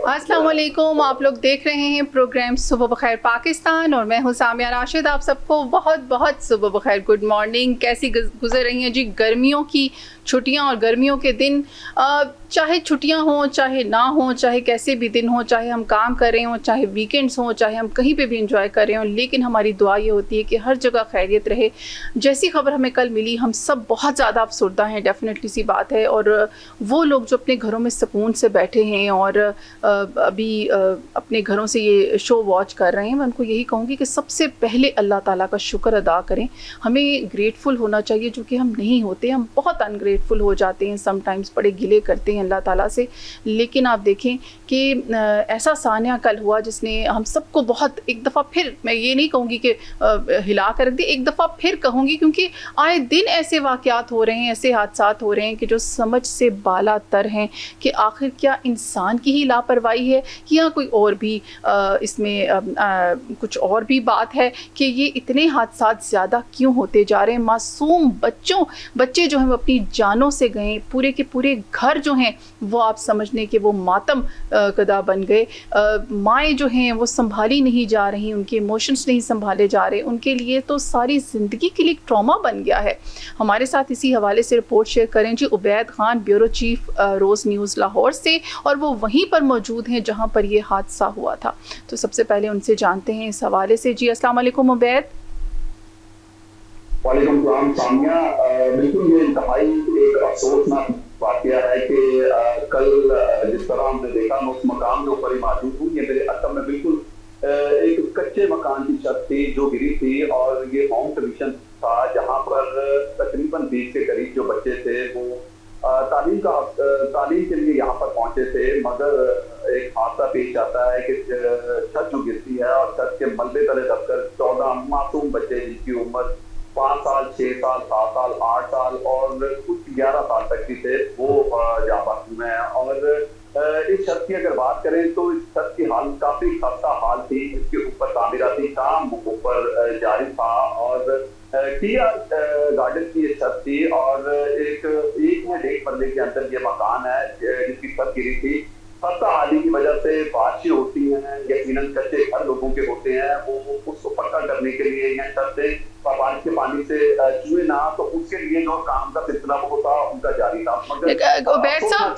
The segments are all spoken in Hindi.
अस्सलाम वालेकुम। आप लोग देख रहे हैं प्रोग्राम सुबह बखैर पाकिस्तान और मैं हूं सामिया राशिद। आप सबको बहुत बहुत सुबह बखैर, गुड मॉर्निंग। कैसी गुजर रही हैं जी गर्मियों की छुट्टियां और गर्मियों के दिन? चाहे छुट्टियां हों चाहे ना हों, चाहे कैसे भी दिन हो, चाहे हम काम कर रहे हों, चाहे वीकेंड्स हों, चाहे हम कहीं पे भी इंजॉय कर रहे हों, लेकिन हमारी दुआ ये होती है कि हर जगह खैरियत रहे। जैसी खबर हमें कल मिली, हम सब बहुत ज़्यादा अफसरदा हैं, डेफिनेटली सी बात है। और वो लोग जो अपने घरों में सुकून से बैठे हैं और अभी अपने घरों से ये शो वॉच कर रहे हैं, मैं उनको यही कहूँगी कि सबसे पहले अल्लाह ताला का शुक्र अदा करें। हमें ग्रेटफुल होना चाहिए, जो कि हम नहीं होते। हम बहुत अनग्रेटफुल हो जाते हैं समटाइम्स, बड़े गिले करते हैं अल्लाह ताला से। लेकिन आप देखें कि ऐसा सानिया कल हुआ जिसने हम सबको बहुत, एक दफ़ा फिर, मैं ये नहीं कहूँगी कि हिला कर रख दी, एक दफ़ा फिर कहूँगी, क्योंकि आए दिन ऐसे वाक़यात हो रहे हैं, ऐसे हादसात हो रहे हैं कि जो समझ से बाला तर हैं कि आखिर क्या इंसान की ही लापरवाही है या कोई और भी इसमें कुछ और भी बात है कि ये इतने हादसात ज़्यादा क्यों होते जा रहे हैं। मासूम बच्चे जो हैं वो अपनी जानों से गए, पूरे के पूरे घर जो हैं वो आप समझने के वो मातम कदा बन गए। माएँ जो हैं वो संभाली नहीं जा रही, उनके इमोशंस नहीं संभाले जा रहे, उनके लिए तो सारी ज़िंदगी के लिए एक ट्रॉमा बन गया है। हमारे साथ इसी हवाले से रिपोर्ट शेयर करें जी उबैद खान, ब्यूरो चीफ रोज़ न्यूज़ लाहौर से, और वो वहीं पर मौजूद हैं जहां पर ये हादसा हुआ था। तो सबसे पहले उनसे जानते हैं इस हवाले से। जी अस्सलाम वालेकुम उबैद। वालेकुम सलाम सामिया। बिल्कुल ये इंतहाई एक अफसोसनाक वाकया है कि कल जिस तरह हमने देखा, मैं उस मकाम के ऊपर ही मौजूद हूँ। ये मेरे असल में बिल्कुल एक कच्चे मकान की छत थी जो गिरी थी, और ये होम ट्यूशन था जहाँ पर तकरीबन 20 के करीब जो बच्चे थे वो तालीम के लिए यहाँ पर पहुंचे थे। मगर एक हादसा पेश आता है कि छत जो गिरती है और छत के मलबे तले दबकर 14 मासूम बच्चे जिनकी उम्र 5 साल, 6 साल, 7 साल, 8 साल और कुछ 11 साल तक की थे, वो जा बाकी में। और इस छत की अगर बात करें तो इस छत की हाल काफी खस्ता हाल थी। इसके ऊपर तामीराती काम ऊपर जारी था और किया गार्डन की ये छत थी, और एक में 1.5 मरले के अंदर ये मकान है जिसकी छत गिरी थी। खस्ता हाली की वजह से बारिशें होती हैं, यकीनन कच्चे घर लोगों के होते हैं, वो उसको पक्का करने के लिए या छत से बारिश के पानी से छुए ना, तो उसके लिए जो काम का सिलसिला वो था उनका जारी था। उबैद साहब,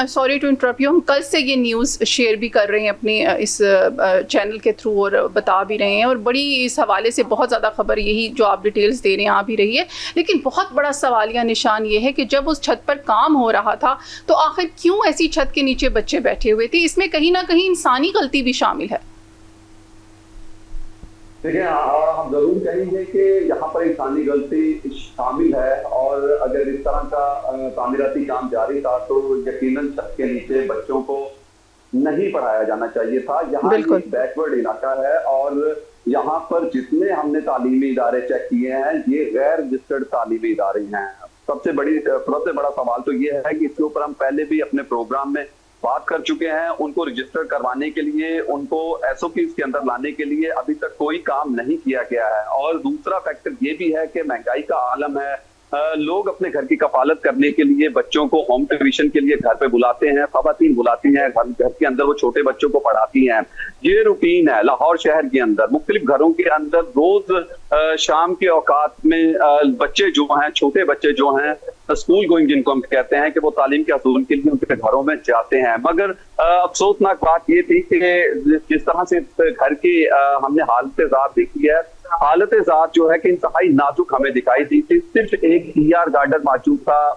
सॉरी टू इंटरप्ट यू, हम कल से ये न्यूज़ शेयर भी कर रहे हैं अपने इस चैनल के थ्रू और बता भी रहे हैं, और बड़ी इस हवाले से बहुत ज़्यादा खबर यही जो आप डिटेल्स दे रहे हैं आ भी रही है। लेकिन बहुत बड़ा सवालिया निशान ये है कि जब उस छत पर काम हो रहा था तो आखिर क्यों ऐसी छत के नीचे बच्चे बैठे हुए थे? इसमें कहीं ना कहीं इंसानी गलती भी शामिल है। देखिए, हम जरूर कहेंगे कि यहाँ पर इंसानी गलती शामिल है, और अगर इस तरह का तामीराती काम जारी था तो यकीनन छत के नीचे बच्चों को नहीं पढ़ाया जाना चाहिए था। यहाँ एक बैकवर्ड इलाका है और यहाँ पर जितने हमने तालीमी इदारे चेक किए हैं ये गैर रजिस्टर्ड तालीमी इदारे हैं। सबसे बड़ा सवाल तो ये है कि इसके ऊपर हम पहले भी अपने प्रोग्राम में बात कर चुके हैं। उनको रजिस्टर करवाने के लिए, उनको एसओपीज के अंदर लाने के लिए अभी तक कोई काम नहीं किया गया है। और दूसरा फैक्टर ये भी है कि महंगाई का आलम है। लोग अपने घर की कफालत करने के लिए बच्चों को होम ट्यूशन के लिए घर पे बुलाते हैं, खवातीन बुलाती हैं, घर के अंदर वो छोटे बच्चों को पढ़ाती हैं। ये रूटीन है लाहौर शहर के अंदर। मुख्तलिफ घरों के अंदर रोज शाम के औकात में बच्चे जो हैं, छोटे बच्चे जो हैं, स्कूल गोइंग जिनको हम कहते हैं, कि वो तालीम के हसूल के लिए उनके घरों में जाते हैं। मगर अफसोसनाक बात ये थी कि जिस तरह से घर की हमने हालत ज़ात देखी है, हालत ज़ात जो है कि इंतहाई नाजुक हमें दिखाई दी थी। सिर्फ एक ईआर गार्डन मौजूद था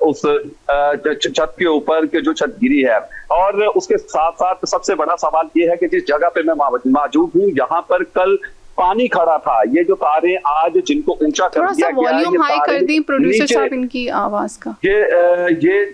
उस छत के ऊपर के जो छत गिरी है। और उसके साथ साथ सबसे बड़ा सवाल ये है कि जिस जगह पे मैं मौजूद हूँ यहाँ पर कल पानी खड़ा था। ये जो तारे आज जिनको ऊंचा कर दिया गया, वॉल्यूम हाई कर दी प्रोड्यूसर साहब इनकी आवाज का। ये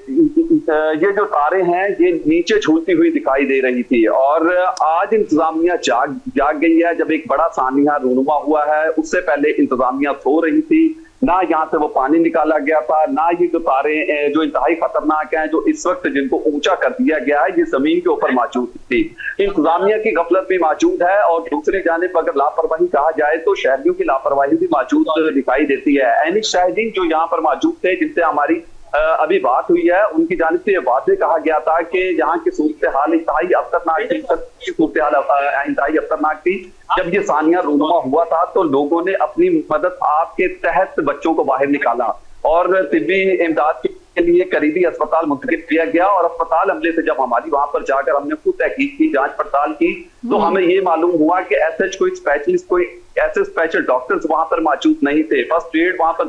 जो तारे हैं ये नीचे झूलती हुई दिखाई दे रही थी, और आज इंतजामिया जाग गई है। जब एक बड़ा सानिया रूनुमा हुआ है, उससे पहले इंतजामिया सो रही थी। ना यहाँ से वो पानी निकाला गया था, ना ये जो तारे जो इंतहाई खतरनाक हैं, जो इस वक्त जिनको ऊंचा कर दिया गया है, ये जमीन के ऊपर मौजूद थी। इंतजामिया की गफलत भी मौजूद है, और दूसरी जानिब अगर लापरवाही कहा जाए तो शहरियों की लापरवाही भी मौजूद दिखाई देती है। ऐनी शाहिदीन जो यहाँ पर मौजूद थे, जिनसे हमारी अभी बात हुई है, उनकी जानिब से ये वादे कहा गया था कि यहाँ की सूरत हाल इंतहाई अफसरनाक थी, सूरत हाल इंतहाई अफसरनाक थी। जब ये सानिया रूनुमा हुआ था तो लोगों ने अपनी मदद आपके तहत बच्चों को बाहर निकाला और तिब्बी इमदाद के लिए करीबी अस्पताल मुंतकिल किया गया। और अस्पताल अमले से जब हमारी वहां पर जाकर हमने खुद तहकीक की, जांच पड़ताल की, तो हमें ये मालूम हुआ कि ऐसे कोई स्पेशलिस्ट, कोई ऐसे स्पेशल डॉक्टर्स वहां पर मौजूद नहीं थे। फर्स्ट एड वहां पर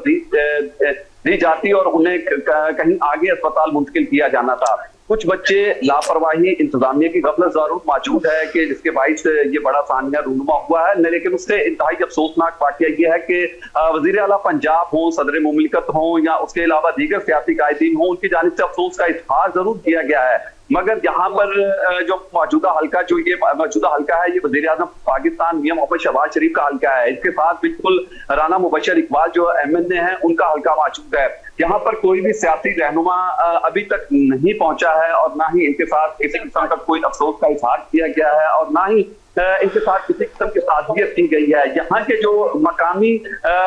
दी जाती और उन्हें कहीं आगे अस्पताल मुंतकिल किया जाना था। कुछ बच्चे लापरवाही, इंतजामिया की गफलत जरूर मौजूद है कि जिसके बाइस ये बड़ा सानिया रूनुमा हुआ है। लेकिन उससे इंतहाई अफसोसनाक वाकया ये है कि वजीर आला पंजाब हो, सदर मुमलिकत हो या उसके अलावा दीगर सियासी कायदीन हो, उनकी जानिब से अफसोस का इजहार जरूर किया गया है, मगर यहाँ पर जो मौजूदा हल्का है ये वजीर आज़म पाकिस्तान मियां मोहम्मद शहबाज शरीफ का हल्का है। इसके साथ बिल्कुल राना मुबशर इकबाल जो MNA है उनका हल्का मौजूद है। यहाँ पर कोई भी सियासी रहनुमा अभी तक नहीं पहुंचा है और ना ही इनके साथ किसी किस्म का कोई अफसोस का इजहार किया गया है और ना ही इनके साथ किसी किस्म की ताज़ियत की गई है। यहाँ के जो मकामी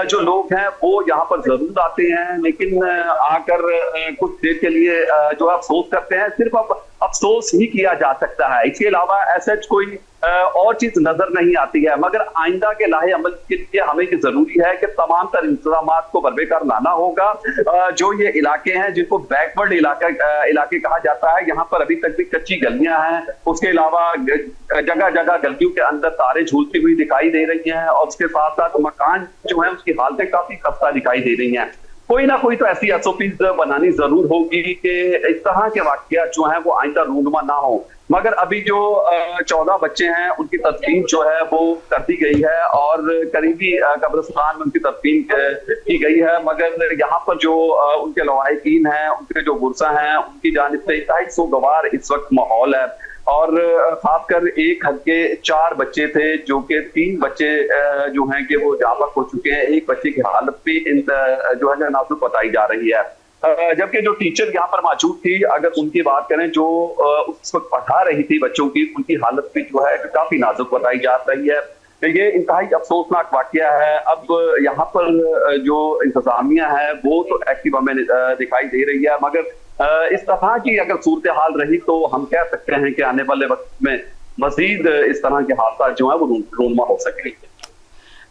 जो लोग हैं वो यहाँ पर जरूर आते हैं, लेकिन आकर कुछ देर के लिए जो अफसोस करते हैं। सिर्फ अब अफसोस ही किया जा सकता है, इसके अलावा ऐसा कोई और चीज नजर नहीं आती है। मगर आइंदा के लाहे अमल के लिए हमें ये जरूरी है कि तमाम तर इंतजाम को बरबेकार लाना होगा। जो ये इलाके हैं जिनको बैकवर्ड इलाके कहा जाता है, यहाँ पर अभी तक भी कच्ची गलियां हैं। उसके अलावा जगह जगह गलियों के अंदर तारें झूलती हुई दिखाई दे रही हैं और उसके साथ साथ मकान जो है उसकी हालतें काफी खस्ता दिखाई दे रही हैं। कोई ना कोई तो ऐसी SOPs बनानी जरूर होगी कि इस तरह के वाकया जो है वो आइंदा रूनुमा ना हो। मगर अभी जो 14 बच्चे हैं उनकी तदफीन जो है वो कर दी गई है और करीबी कब्रिस्तान में उनकी तदफीन की गई है। मगर यहाँ पर जो उनके लवाहिकीन हैं, उनके जो गुरसा हैं, उनकी जानिब से इंतहाई सोगवार इस वक्त माहौल है। और खासकर एक हद के 4 बच्चे थे, जो कि 3 बच्चे जो हैं कि वो जाबक हो चुके हैं। एक बच्चे की हालत भी जो है नाजुक बताई जा रही है, जबकि जो टीचर यहाँ पर मौजूद थी, अगर उनकी बात करें, जो उस वक्त पढ़ा रही थी बच्चों की, उनकी हालत भी जो है काफी नाजुक बताई जा रही है। ये इंतहाई अफसोसनाक वाकया है। अब यहाँ पर जो इंतजामिया है वो तो एक्टिव हमें दिखाई दे रही है, मगर इस तरह की अगर सूरत हाल रही तो हम कह सकते हैं कि आने वाले वक्त में मजीद इस तरह के हादसा जो है वो रूनुमा हो सकेंगे।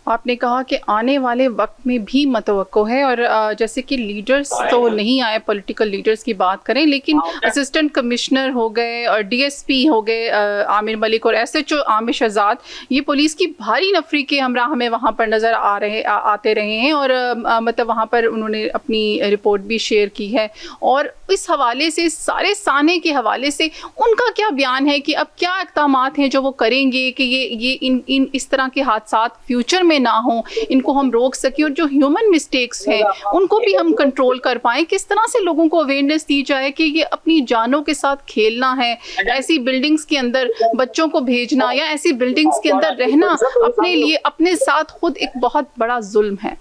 आपने कहा कि आने वाले वक्त में भी मतवक्को है, और जैसे कि लीडर्स तो नहीं आए, पॉलिटिकल लीडर्स की बात करें, लेकिन असिस्टेंट कमिश्नर हो गए और DSP हो गए आमिर मलिक और SHO आमिर शहजाद, ये पुलिस की भारी नफरी के हमरा हमें वहाँ पर नज़र आते रहे हैं। और मतलब वहाँ पर उन्होंने अपनी रिपोर्ट भी शेयर की है। और इस हवाले से, सारे साने के हवाले से उनका क्या बयान है कि अब क्या इक़दामात हैं जो वो करेंगे कि ये इन इस तरह के हादसा फ्यूचर में ना हो, इनको हम रोक सकें और जो ह्यूमन मिस्टेक्स हैं उनको भी हम कंट्रोल कर पाएं। किस तरह से लोगों को अवेयरनेस दी जाए कि ये अपनी जानों के साथ खेलना है, ऐसी बिल्डिंग्स के अंदर बच्चों को भेजना या ऐसी बिल्डिंग्स के अंदर रहना अपने लिए, अपने साथ खुद एक बहुत बड़ा जुल्म है।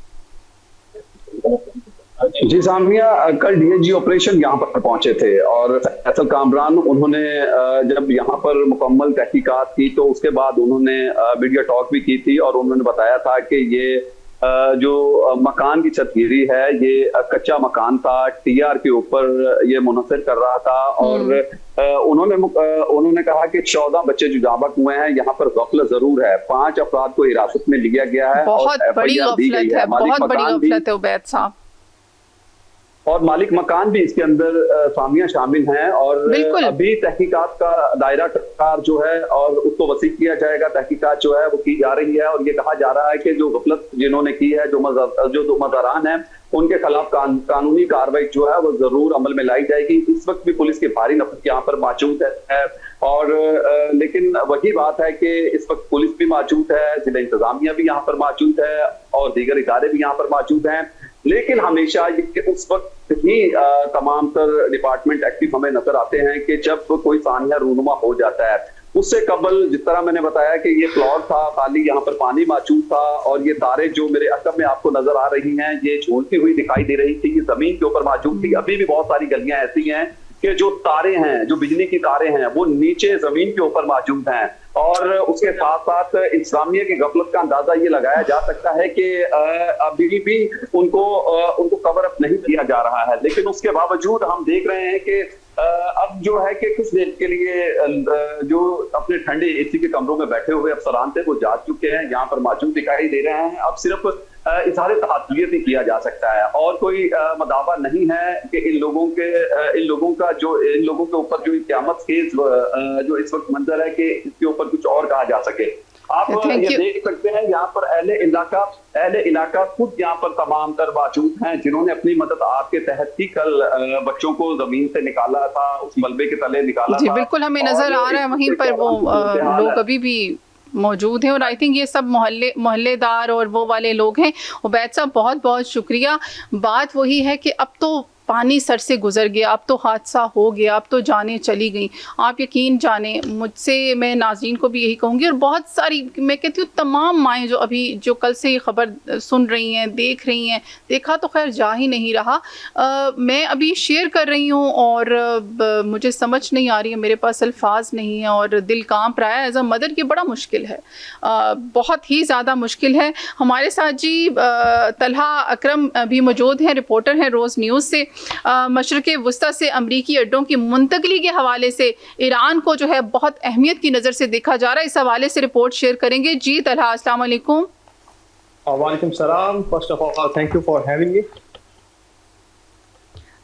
जी सामिया, कल DIG ऑपरेशन यहाँ पर पहुंचे थे और फैसल कामरान उन्होंने जब यहाँ पर मुकम्मल तहकीकात की तो उसके बाद उन्होंने मीडिया टॉक भी की थी और उन्होंने बताया था कि ये जो मकान की छतगिरी है ये कच्चा मकान था, TR के ऊपर ये मुनसर कर रहा था। और उन्होंने कहा कि 14 बच्चे जो जाबक हुए हैं, यहाँ पर गफलत जरूर है। 5 अफराद को हिरासत में लिया गया है। बहुत बड़ी गफलत है, बहुत बड़ी गफलत है उबैद साहब। और मालिक मकान भी इसके अंदर सामिया शामिल हैं और अभी तहकीकात का दायरा कार जो है और उसको वसी किया जाएगा। तहकीकात जो है वो की जा रही है और ये कहा जा रहा है कि जो गफलत जिन्होंने की है, जो मज़ारान हैं, उनके खिलाफ कानूनी कार्रवाई जो है वो जरूर अमल में लाई जाएगी। इस वक्त भी पुलिस की भारी नफरत यहाँ पर मौजूद है और लेकिन वही बात है कि इस वक्त पुलिस भी मौजूद है, जिला इंतजामिया भी यहाँ पर मौजूद है और दीगर इदारे भी यहाँ पर मौजूद हैं। लेकिन हमेशा उस वक्त ही तमाम तर डिपार्टमेंट एक्टिव हमें नजर आते हैं कि जब कोई सानिया रूनुमा हो जाता है। उससे कबल जिस तरह मैंने बताया कि ये प्लॉट था खाली, यहाँ पर पानी मौजूद था और ये तारें जो मेरे अकब में आपको नजर आ रही हैं ये झूलती हुई दिखाई दे रही थी, ये जमीन के ऊपर मौजूद थी। अभी भी बहुत सारी गलियां ऐसी हैं के जो तारे हैं, जो बिजली की तारे हैं, वो नीचे जमीन के ऊपर मौजूद हैं। और उसके साथ साथ इंतजामिया की गफलत का अंदाजा ये लगाया जा सकता है कि अभी भी उनको कवर अप नहीं किया जा रहा है। लेकिन उसके बावजूद हम देख रहे हैं कि अब जो है कि कुछ देर के लिए जो अपने ठंडे एसी के कमरों में बैठे हुए अफसरान थे वो जा चुके हैं, यहाँ पर मौजूद दिखाई दे रहे हैं। अब सिर्फ इजहार तात्वियत ही किया जा सकता है और कोई मदावा नहीं है कि इन लोगों के ऊपर जो क़यामत खेज़ जो इस वक्त मंजर है कि इसके ऊपर कुछ और कहा जा सके। आप ये देख सकते हैं यहाँ पर अहले इलाका खुद यहाँ पर तमाम तर मौजूद हैं, जिन्होंने अपनी मदद आपके तहत ही कल बच्चों को जमीन से निकाला था, उस मलबे के तले निकाला था। बिल्कुल हमें नजर आ रहा है वहीं पर वो लोग अभी भी मौजूद हैं और आई थिंक ये सब मोहल्लेदार और वो वाले लोग हैं। उबैद साहब बहुत बहुत शुक्रिया। बात वही है कि अब तो पानी सर से गुजर गया, अब तो हादसा हो गया, अब तो जाने चली गई। आप यकीन जाने, मुझसे मैं नाज़रीन को भी यही कहूँगी और बहुत सारी मैं कहती हूँ तमाम माएँ जो कल से ये ख़बर सुन रही हैं, देख रही हैं, देखा तो खैर जा ही नहीं रहा। मैं अभी शेयर कर रही हूँ और मुझे समझ नहीं आ रही है, मेरे पास अल्फाज नहीं है और दिल कांप रहा है। एज अ मदर ये बड़ा मुश्किल है, बहुत ही ज़्यादा मुश्किल है। हमारे साथ जी तलहा अकरम भी मौजूद हैं, रिपोर्टर हैं रोज़ न्यूज़ से। मशरक़े वुस्ता से अमरीकी अड्डों की मुंतकली के हवाले से ईरान को जो है बहुत अहमियत की नज़र से देखा जा रहा है, इस हवाले से रिपोर्ट शेयर करेंगे। जी तलहा, अस्सलाम वालेकुम। वालेकुम सलाम। First of all thank you for having me.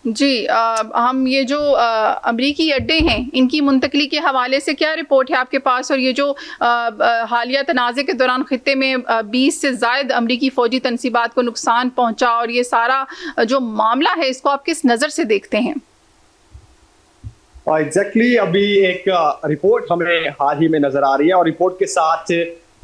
जी हम ये जो अमरीकी अड्डे हैं इनकी मुंतकली के हवाले से क्या रिपोर्ट है आपके पास, और ये जो हालिया तनाज़े के दौरान खित्ते में 20 से ज़ायद अमरीकी फ़ौजी तनसीबात को नुकसान पहुंचा और ये सारा जो मामला है इसको आप किस नज़र से देखते हैं? एग्जैक्टली अभी एक रिपोर्ट हमें हाल ही में नज़र आ रही है और रिपोर्ट के साथ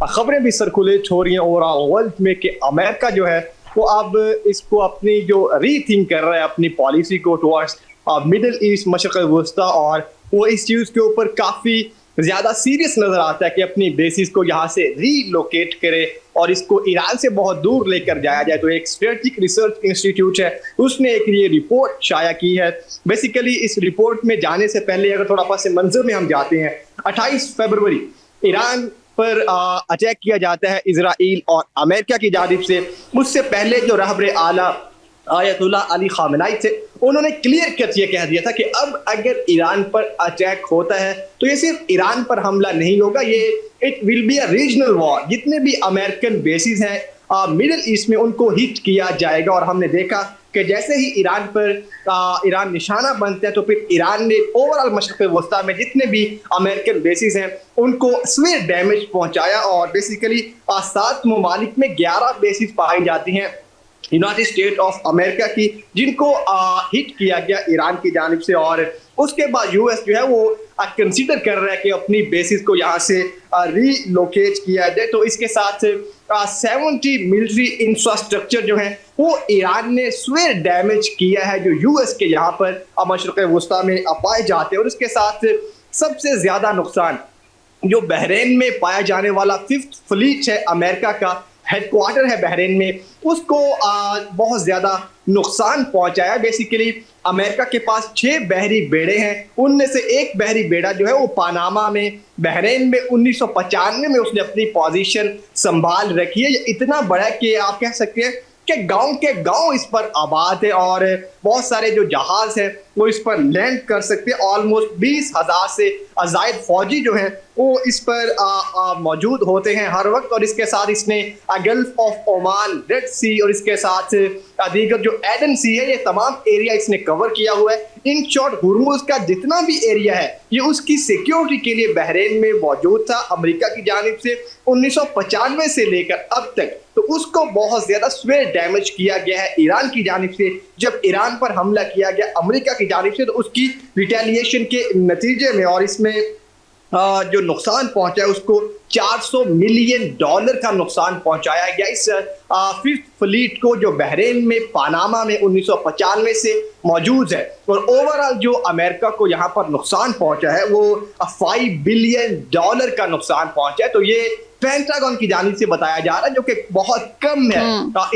खबरें भी सर्कुलेट हो रही हैं ओवरऑल वर्ल्ड में कि अमेरिका जो है वो अब इसको अपनी जो रीथिंक कर रहा है अपनी पॉलिसी को टुवर्ड्स मिडिल ईस्ट, मशरक़ वुस्ता, और वो इस चीज़ के ऊपर काफ़ी ज़्यादा सीरियस नज़र आता है कि अपनी बेसिस को यहाँ से रीलोकेट करे और इसको ईरान से बहुत दूर लेकर जाया जाए। तो एक स्ट्रेटेजिक रिसर्च इंस्टीट्यूट है, उसने एक ये रिपोर्ट शाया की है। बेसिकली इस रिपोर्ट में जाने से पहले अगर थोड़ा पास मंजर में हम जाते हैं, 28 फरवरी ईरान पर अटैक किया जाता है इजराइल और अमेरिका की जानिब से। उससे पहले जो रहबर आला आयतुल्लाह अली खामेनी थे, उन्होंने क्लियर कट ये कह दिया था कि अब अगर ईरान पर अटैक होता है तो ये सिर्फ ईरान पर हमला नहीं होगा, ये it will be a regional war. जितने भी अमेरिकन बेसिस हैं मिडिल ईस्ट में उनको हिट किया जाएगा। और हमने देखा कि जैसे ही ईरान पर ईरान निशाना बनता है तो फिर ईरान ने ओवरऑल मशरक़ वस्ता में जितने भी अमेरिकन बेसिस हैं उनको सीवियर डैमेज पहुंचाया। और बेसिकली 7 ममालिक में 11 बेसिस पाई जाती हैं यूनाइटेड स्टेट ऑफ अमेरिका की, जिनको हिट किया गया ईरान की जानिब से। और उसके बाद यूएस जो है वो कंसीडर कर रहा है कि अपनी बेसिस को यहाँ से रीलोकेट किया जाए। तो इसके साथ 70 मिलिट्री इंफ्रास्ट्रक्चर जो है वो ईरान ने सीवियर डैमेज किया है जो यूएस के यहाँ पर मशरक़ वुस्ता में पाए जाते हैं। और इसके साथ सबसे ज्यादा नुकसान जो बहरीन में पाया जाने वाला 5th फ्लीट है, अमेरिका का हेडक्वार्टर है बहरीन में, उसको बहुत ज्यादा नुकसान पहुंचाया। बेसिकली अमेरिका के पास 6 बहरी बेड़े हैं, उनमें से एक बहरी बेड़ा जो है वो पनामा में बहरीन में 1995 में उसने अपनी पोजीशन संभाल रखी है। ये इतना बड़ा है कि आप कह सकते हैं कि गांव के गांव इस पर आबाद है और बहुत सारे जो जहाज हैं वो इस पर लैंड कर सकते हैं। ऑलमोस्ट 20,000 से ज़ायद फौजी जो हैं वो इस पर मौजूद होते हैं हर वक्त। और इसके साथ इसने गल्फ ऑफ ओमान, रेड सी और इसके साथ दीगर जो एडन सी है, ये तमाम एरिया इसने कवर किया हुआ है। इन शॉर्ट हुर्मुज़ का जितना भी एरिया है ये उसकी सिक्योरिटी के लिए बहरीन में मौजूद था अमेरिका की जानिब से 1995 से लेकर अब तक। तो उसको बहुत ज्यादा सीवियर डैमेज किया गया है ईरान की जानिब से। जब ईरान पर हमला किया गया अमेरिका की जानिब से तो उसकी रिटेलिएशन के नतीजे में और इसमें जो नुकसान पहुंचा है उसको $400 मिलियन का नुकसान पहुंचाया गया इस 5th फ्लीट को जो बहरीन में पनामा में 1995 से मौजूद है। और ओवरऑल जो अमेरिका को यहाँ पर नुकसान पहुंचा है वो $5 बिलियन का नुकसान पहुंचा है। तो ये पेंटागन की जानिब से बताया जा रहा है, जो कि बहुत कम है।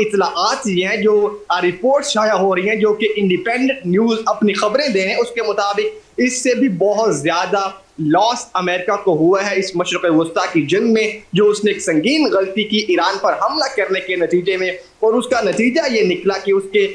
इतलाआत ये हैं, जो रिपोर्ट शाया हो रही हैं, जो कि इंडिपेंडेंट न्यूज अपनी खबरें दे रहे हैं, उसके मुताबिक इससे भी बहुत ज्यादा लॉस अमेरिका को हुआ है इस मशरक़ वस्ता की जंग में, जो उसने एक संगीन गलती की ईरान पर हमला करने के नतीजे में, और उसका नतीजा ये निकला कि उसके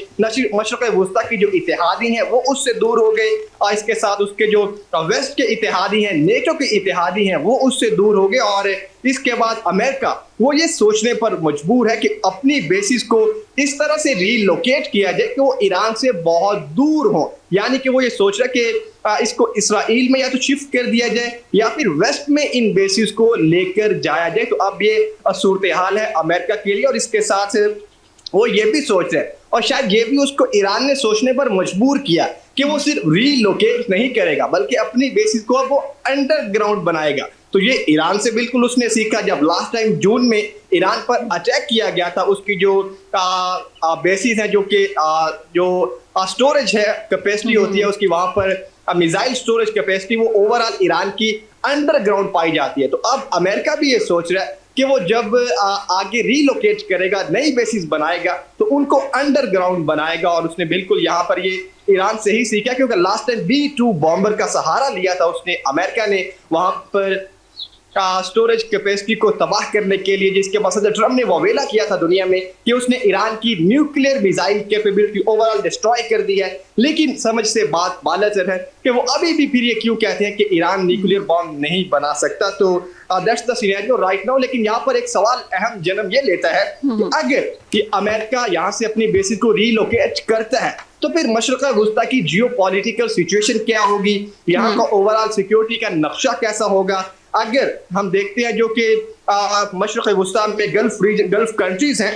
मशरक़ वस्ता की जो इत्तेहादी हैं वो उससे दूर हो गए, और इसके साथ उसके जो वेस्ट के इत्तेहादी हैं, नेटो के इत्तेहादी हैं, वो उससे दूर हो गए। और इसके बाद अमेरिका वो ये सोचने पर मजबूर है कि अपनी बेसिस को इस तरह से रीलोकेट किया जाए कि वो ईरान से बहुत दूर हो, यानी कि वो ये सोच रहा है कि इसको इसराइल में या तो शिफ्ट कर दिया जाए या फिर वेस्ट में इन बेसिस को लेकर जाया जाए। तो अब ये सूरत हाल है अमेरिका के लिए, और इसके साथ वो ये भी सोच रहे हैं, और शायद ये भी उसको ईरान ने सोचने पर मजबूर किया कि वो सिर्फ रीलोकेट नहीं करेगा बल्कि अपनी बेसिस को अब वो अंडरग्राउंड बनाएगा। तो ये ईरान से बिल्कुल उसने सीखा। जब लास्ट टाइम जून में ईरान पर अटैक किया गया था, उसकी जो बेसिस है, जो कि जो स्टोरेज है, कैपेसिटी होती है उसकी, वहां पर मिसाइल स्टोरेज कैपेसिटी, वो ओवरऑल ईरान की अंडरग्राउंड पाई जाती है। तो अब अमेरिका भी ये सोच रहा है कि वो जब आगे रीलोकेट करेगा, नई बेसिस बनाएगा, तो उनको अंडरग्राउंड बनाएगा। और उसने बिल्कुल यहाँ पर ये ईरान से ही सीखा, क्योंकि लास्ट टाइम B-2 बॉम्बर का सहारा लिया था उसने, अमेरिका ने, वहां पर स्टोरेज कैपेसिटी को तबाह करने के लिए, जिसके बाद सदर ट्रम्प ने वावेला किया था दुनिया में कि उसने ईरान की nuclear missile capability overall destroy कर दी है। लेकिन समझ से बात बालातर है कि वो अभी भी फिर ये क्यों कहते हैं कि ईरान न्यूक्लियर बॉम्ब नहीं बना सकता। तो that's the scenario right now. लेकिन यहाँ पर एक सवाल अहम जन्म ये लेता है कि अगर कि अमेरिका यहाँ से अपनी बेसिस को रीलोकेट करता है, तो फिर मशरक़ वस्ता की जियोपॉलिटिकल सिचुएशन क्या होगी, यहाँ का ओवरऑल सिक्योरिटी का नक्शा कैसा होगा। अगर हम देखते हैं जो कि मशरक़ वस्ता में गल्फ कंट्रीज हैं,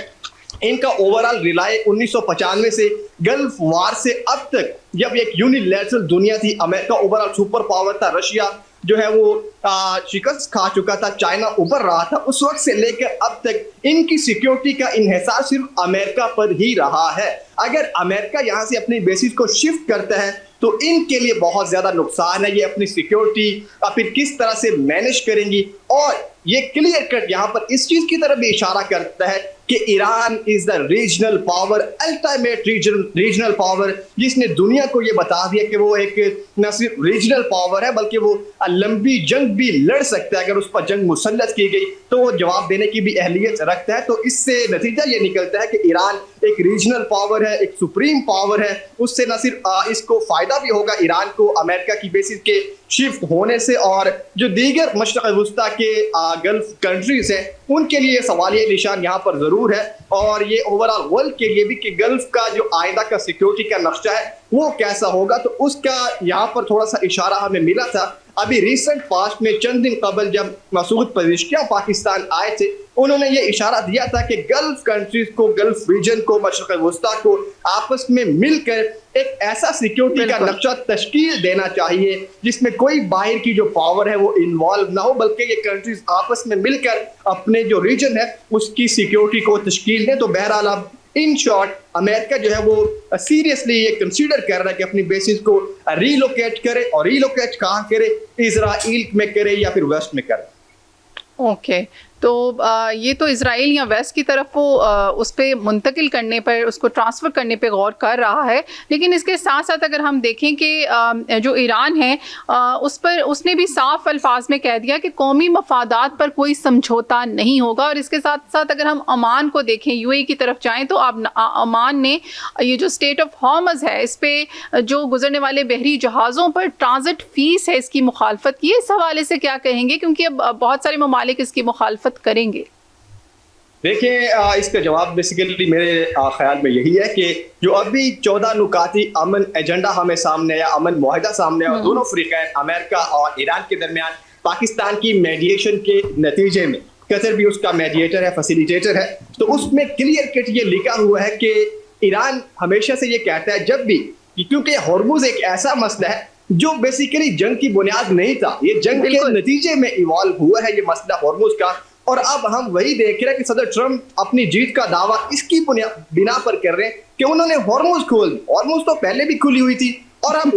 इनका ओवरऑल रिलाय 1995 से गल्फ वार से अब तक, जब एक यूनिलैटरल दुनिया थी, अमेरिका ओवरऑल सुपर पावर था, रशिया जो है वो शिकस्त खा चुका था, चाइना ऊपर रहा था, उस वक्त से लेकर अब तक इनकी सिक्योरिटी का इन्हिसार सिर्फ अमेरिका पर ही रहा है। अगर अमेरिका यहाँ से अपनी बेसिस को शिफ्ट करता है तो इनके लिए बहुत ज्यादा नुकसान है। ये अपनी सिक्योरिटी फिर किस तरह से मैनेज करेंगी, और ये क्लियर कट यहाँ पर इस चीज की तरफ भी इशारा करता है कि Iran is the regional power, ultimate regional power, जिसने दुनिया को ये बता दिया कि वो एक न सिर्फ रीजनल पावर है बल्कि वो लंबी जंग भी लड़ सकता है। अगर उस पर जंग मुसल्लत की गई तो वो जवाब देने की भी अहलियत रखता है। तो इससे नतीजा ये निकलता है कि ईरान एक रीजनल पावर है, एक सुप्रीम पावर है। उससे न सिर्फ इसको फायदा भी होगा ईरान को अमेरिका की बेसिस के शिफ्ट होने से, और जो दीगर मशरक़ वस्ता के गल्फ कंट्रीज हैं उनके लिए सवालिया निशान यहाँ पर जरूर है। और ये ओवरऑल वर्ल्ड के लिए भी कि गल्फ का जो आइंदा का सिक्योरिटी का नक्शा है वो कैसा होगा, तो उसका यहाँ पर थोड़ा सा इशारा हमें मिला था। अभी रिसेंट पास्ट में चंद दिन कबल जब मसूद पेज़ेश्कियान पाकिस्तान आए थे, उन्होंने ये इशारा दिया था कि गल्फ कंट्रीज को, गल्फ रीजन को, मशरक़ वस्ता को आपस में मिलकर एक ऐसा सिक्योरिटी का नक्शा तश्कील देना चाहिए जिसमें कोई बाहर की जो पावर है वो इन्वॉल्व ना हो, बल्कि ये कंट्रीज आपस में मिलकर अपने जो रीजन है उसकी सिक्योरिटी को तश्कील दें। तो बहरहाल अब इन शॉर्ट अमेरिका जो है वो सीरियसली ये कंसीडर कर रहा है कि अपनी बेसिस को रीलोकेट करे, और रीलोकेट कहाँ करे, इजराइल में करे या फिर वेस्ट में करे। ओके तो ये तो इजराइल या वेस्ट की तरफ वो उस पर मुंतकिल करने पर, उसको ट्रांसफ़र करने पे गौर कर रहा है। लेकिन इसके साथ साथ अगर हम देखें कि जो ईरान है उस पर उसने भी साफ अल्फाज में कह दिया कि कौमी मफादात पर कोई समझौता नहीं होगा। और इसके साथ साथ अगर हम ओमान को देखें, यूएई की तरफ जाएँ, तो अब ओमान ने ये जो स्टेट ऑफ हॉर्मज़ है, इस पर जो गुजरने वाले बहरी जहाज़ों पर ट्रांजिट फ़ीस है, इसकी मुखालफत की। इस हवाले से क्या कहेंगे, क्योंकि अब बहुत सारे ममालिक इसकी मुखालफत करेंगे? देखिए, इसका जवाब बेसिकली मेरे ख्याल में यही है कि जो अभी 14 नुकाती अमन एजेंडा हमें सामने आया, अमन मुआहिदा सामने आया दोनों फ्रीकैन अमेरिका और ईरान के दरमियान, पाकिस्तान की मेडिएशन के नतीजे में, कतर भी उसका मेडिएटर है, फैसिलिटेटर है, तो उसमें क्लियर कट ये लिखा हुआ है कि ईरान हमेशा से ये कहता है जब भी, क्योंकि हॉर्मुज एक ऐसा मसला है जो बेसिकली जंग की बुनियाद नहीं था, ये जंग के नतीजे में इवॉल्व हुआ है ये मसला हॉर्मुज का। और अब हम वही देख रहे हैं कि सदर ट्रम्प अपनी जीत का दावा इसकी बिना पर कर रहे हैं कि उन्होंने हॉर्मुज खोल दी। हॉर्मुज तो पहले भी खुली हुई थी, और अब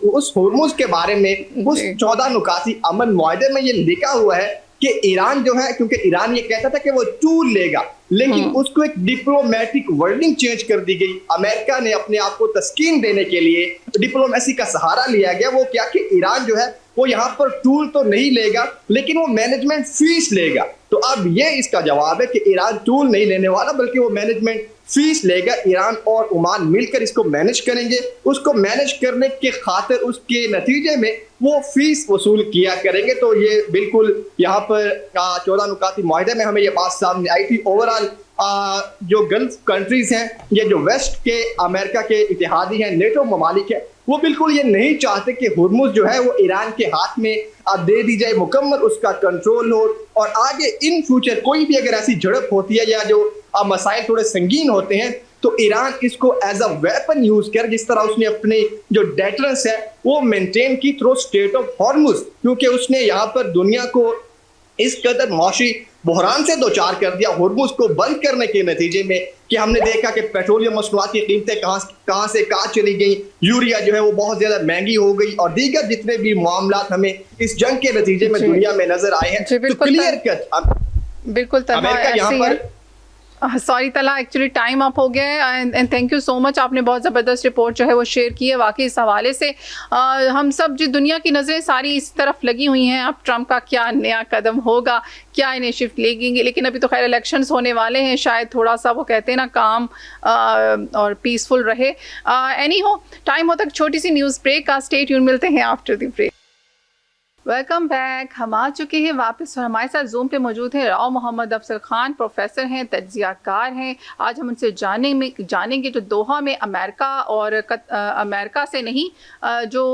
उस हॉर्मुज के बारे में उस 14 नुकाती अमन मुआहदे में ये लिखा हुआ है कि ईरान जो है, क्योंकि ईरान ये कहता था कि वो टूल लेगा, लेकिन उसको एक डिप्लोमेटिक वर्डिंग चेंज कर दी गई। अमेरिका ने अपने आप को तस्कीन देने के लिए डिप्लोमेसी का सहारा लिया गया। वो क्या कि ईरान जो है वो यहाँ पर टूल तो नहीं लेगा, लेकिन वो मैनेजमेंट फीस लेगा। तो अब ये इसका जवाब है कि ईरान टूल नहीं लेने वाला, बल्कि वो मैनेजमेंट फीस लेगा। ईरान और ओमान मिलकर इसको मैनेज करेंगे। उसको मैनेज करने के खातिर उसके नतीजे में वो फीस वसूल किया करेंगे। तो ये बिल्कुल यहाँ पर 14 नुकाती मुआहदे में हमें ये बात सामने आई थी। ओवरऑल जो गल्फ कंट्रीज हैं, ये जो वेस्ट के अमेरिका के इतिहादी हैं, नेटो ममालिक है, वो बिल्कुल ये नहीं चाहते कि हुर्मुज जो है वो ईरान के हाथ में दे दी जाए, मुकम्मल उसका कंट्रोल हो। और आगे इन फ्यूचर कोई भी अगर ऐसी झड़प होती है या जो मसाइल थोड़े संगीन होते हैं, तो ईरान इसको एज अ वेपन यूज कर, जिस तरह उसने अपनी जो डेटरेंस है वो मेंटेन की थ्रू स्ट्रेट ऑफ हॉर्मुज, क्योंकि उसने यहाँ पर दुनिया को इस कदर मौशी बहरान से दो चार कर दिया हुर्मुज को बंद करने के नतीजे में, कि हमने देखा कि पेट्रोलियम मसनूआत की कीमतें कहां से कहां चली गई, यूरिया जो है वो बहुत ज्यादा महंगी हो गई, और दीगर जितने भी मामलात हमें इस जंग के नतीजे में दुनिया में नजर आए हैं। तो क्लियर कट बिल्कुल अमेरिका यहाँ पर सॉरी तला, एक्चुअली टाइम अप हो गया है। And thank you so much, आपने बहुत ज़बरदस्त रिपोर्ट जो है वो शेयर की है। वाकई इस हवाले से हम सब जो दुनिया की नज़रें सारी इस तरफ लगी हुई हैं, अब ट्रंप का क्या नया कदम होगा, क्या इन्हें शिफ्ट लेंगे। लेकिन अभी तो खैर इलेक्शंस होने वाले हैं, शायद थोड़ा सा वो कहते हैं ना काम और पीसफुल रहे। एनी हो, टाइम हो तक छोटी सी न्यूज़ ब्रेक का। स्टे ट्यून, मिलते हैं after the break. Welcome back, हम आ चुके हैं वापस और हमारे साथ जूम पे मौजूद हैं राव मोहम्मद अफजल खान, प्रोफेसर हैं, तज्जियाकार हैं। आज हम उनसे जानेंगे जो दोहा में अमेरिका और अमेरिका से नहीं, जो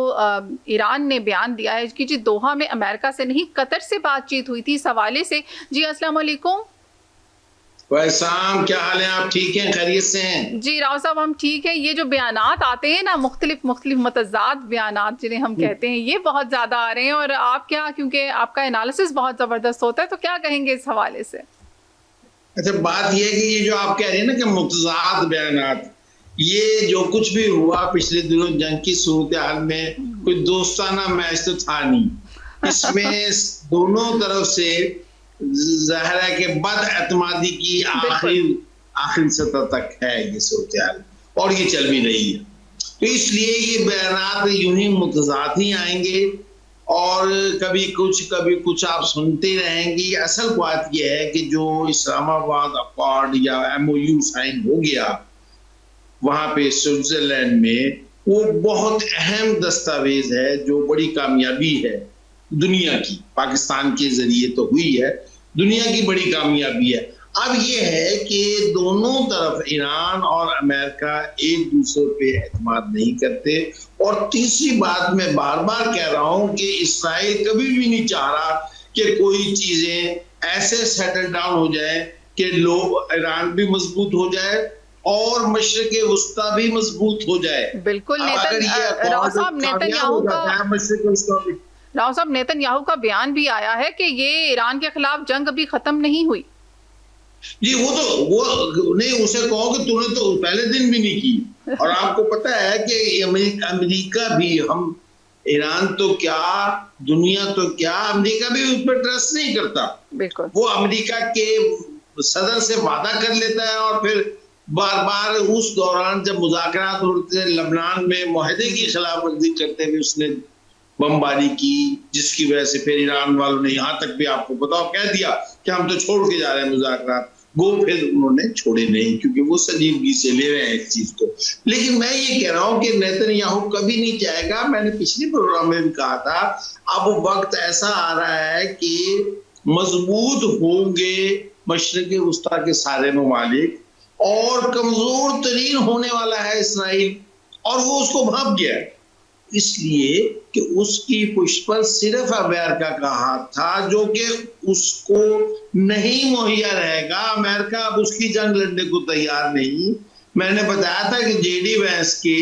ईरान ने बयान दिया है कि जी दोहा में अमेरिका से नहीं कतर से बातचीत हुई थी, इस हवाले से। जी अस्सलाम वालेकुम। वैसाम, क्या हाल है? आप ठीक हैं, खैरियत से हैं? जी राव साहब, हम ठीक है। ये जो बयानात आते हैं ना, मुख्तलिफ मतजाद बयानात जिन्हें हम कहते हैं, ये बहुत ज़्यादा आ रहे हैं। और आप क्या, क्योंकि आपका एनालिसिस बहुत ज़बरदस्त होता है, तो क्या कहेंगे इस हवाले से? अच्छा, बात ये है कि ये जो आप कह रहे हैं ना कि मुतजाद बयानात, ये जो कुछ भी हुआ पिछले दिनों जंग की सूरत हाल में, कोई दोस्ताना मैच तो था नहीं। इसमें दोनों तरफ से जाहिर है कि बदएतमादी की आखिरी सतह तक है ये सूरत, और ये चल भी रही है। तो इसलिए ये बयानात यूं ही मुतजाद ही आएंगे और कभी कुछ आप सुनते रहेंगे। असल बात यह है कि जो इस्लामाबाद अकॉर्ड या MOU साइन हो गया वहां पे स्विट्जरलैंड में, वो बहुत अहम दस्तावेज है, जो बड़ी कामयाबी है दुनिया की। पाकिस्तान के जरिए तो हुई है, दुनिया की बड़ी कामयाबी है। अब ये है कि दोनों तरफ ईरान और अमेरिका एक दूसरे पे एतमाद नहीं करते। और तीसरी बात, मैं बार बार कह रहा हूं कि इस्राइल कभी भी नहीं चाह रहा कि कोई चीजें ऐसे सेटल डाउन हो जाए कि लोग, ईरान भी मजबूत हो जाए और मशरिक़ वुस्ता भी मजबूत हो जाए। बिल्कुल। राव साहब, नेतन्याहू का बयान भी आया है कि ये ईरान के खिलाफ जंग अभी खत्म नहीं हुई। जी, वो नहीं, उसे कहो कि तूने तो पहले दिन भी नहीं की। और आपको पता है कि अमेरिका भी, हम ईरान तो क्या, दुनिया तो क्या, अमेरिका भी उस पर ट्रस्ट नहीं करता। बिल्कुल। वो अमेरिका के सदर से वादा कर लेता है और फिर बार बार उस दौरान जब मुज़ाकरात होते लबनान में मुआहदे की खिलाफ वर्जी करते हुए उसने बमबारी की, जिसकी वजह से फिर ईरान वालों ने यहाँ तक भी, आपको बताओ, कह दिया कि हम तो छोड़ के जा रहे हैं मुज़ाकरात। वो फिर उन्होंने छोड़े नहीं, क्योंकि वो संजीदगी से ले रहे हैं इस चीज को। लेकिन मैं ये कह रहा हूं कि नेतन्याहू कभी नहीं चाहेगा, मैंने पिछले प्रोग्राम में भी कहा था, अब वक्त ऐसा आ रहा है कि मजबूत होंगे मशरिक़ वुस्ता के सारे ममालिक और कमजोर तरीन होने वाला है इसराइल, और वो उसको भाप गया है। इसलिए कि उसकी पुष्ट पर सिर्फ अमेरिका का हाथ था, जो कि उसको नहीं मुहैया रहेगा। अमेरिका अब उसकी जंग लड़ने को तैयार नहीं। मैंने बताया था कि जेडी वैंस के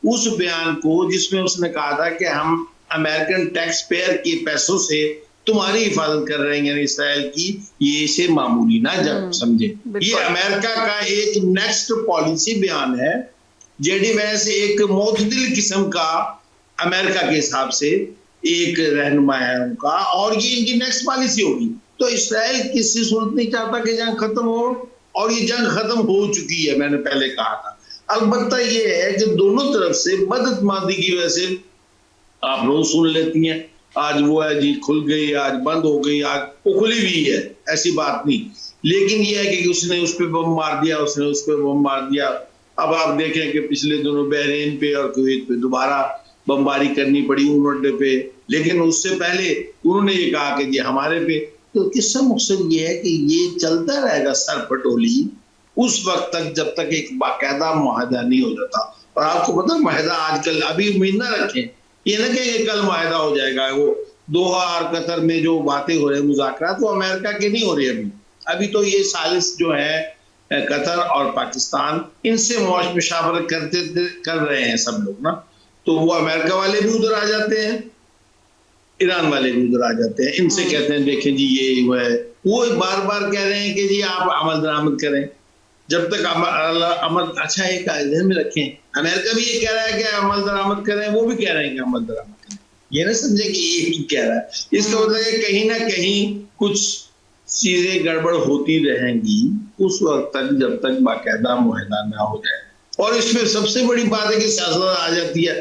उस बयान को, जिसमें उसने कहा था कि हम अमेरिकन टैक्स पेयर के पैसों से तुम्हारी हिफाजत कर रहे हैं इसराइल की, ये इसे मामूली ना जब समझे। ये अमेरिका का एक नेक्स्ट पॉलिसी बयान है। जेडी वैंस एक मोतदिल किस्म का अमेरिका के हिसाब से एक रहनुमा है उनका, और ये इनकी नेक्स्ट पॉलिसी होगी तो इसराइल किसी सूरत नहीं चाहता कि जंग खत्म हो, और ये जंग खत्म हो चुकी है, मैंने पहले कहा था। अलबत्ता ये है कि दोनों तरफ से बदअतमादी की वजह से आप रोज सुन लेती हैं, आज वो है जी खुल गई, आज बंद हो गई, आज वो खुली भी है, ऐसी बात नहीं। लेकिन ये है कि उसने उस पर बम मार दिया, उसने उस पर बम मार दिया। अब आप देखें कि पिछले दिनों बहरीन पे और कुवैत पे दोबारा बमबारी करनी पड़ी उन पे, लेकिन उससे पहले उन्होंने ये कहा कि जी हमारे पे। तो किसका मकसद ये है कि ये चलता रहेगा सरपटोली उस वक्त तक जब तक एक बाकायदा मुआहदा नहीं हो जाता। और आपको पता मुआहदा आजकल, अभी उम्मीद ना रखें, ये ना कि कल मुआहदा हो जाएगा। वो दोहा और कतर में जो बातें हो रहे हैं मुज़ाकरात, वो अमेरिका के नहीं हो रही अभी तो ये सालिस जो है कतर और पाकिस्तान, इनसे मुशावरत कर रहे हैं सब लोग ना। तो वो अमेरिका वाले भी उधर आ जाते हैं, ईरान वाले भी उधर आ जाते हैं, इनसे कहते हैं देखें जी ये वो बार बार कह रहे हैं कि जी आप अमल दरामद करें। जब तक अमल, अच्छा एक ध्यान में रखें, अमेरिका भी ये कह रहा है कि अमल दरामद करें, वो भी कह रहे हैं कि अमल दरामद करें। ये ना समझे कि ये ही कह रहा है, इसका मतलब है कहीं ना कहीं कुछ चीजें गड़बड़ होती रहेंगी उस वक्त तक जब तक बाकायदा मुआहदा ना हो जाए। और इसमें सबसे बड़ी बात है कि सियासत आ जाती है,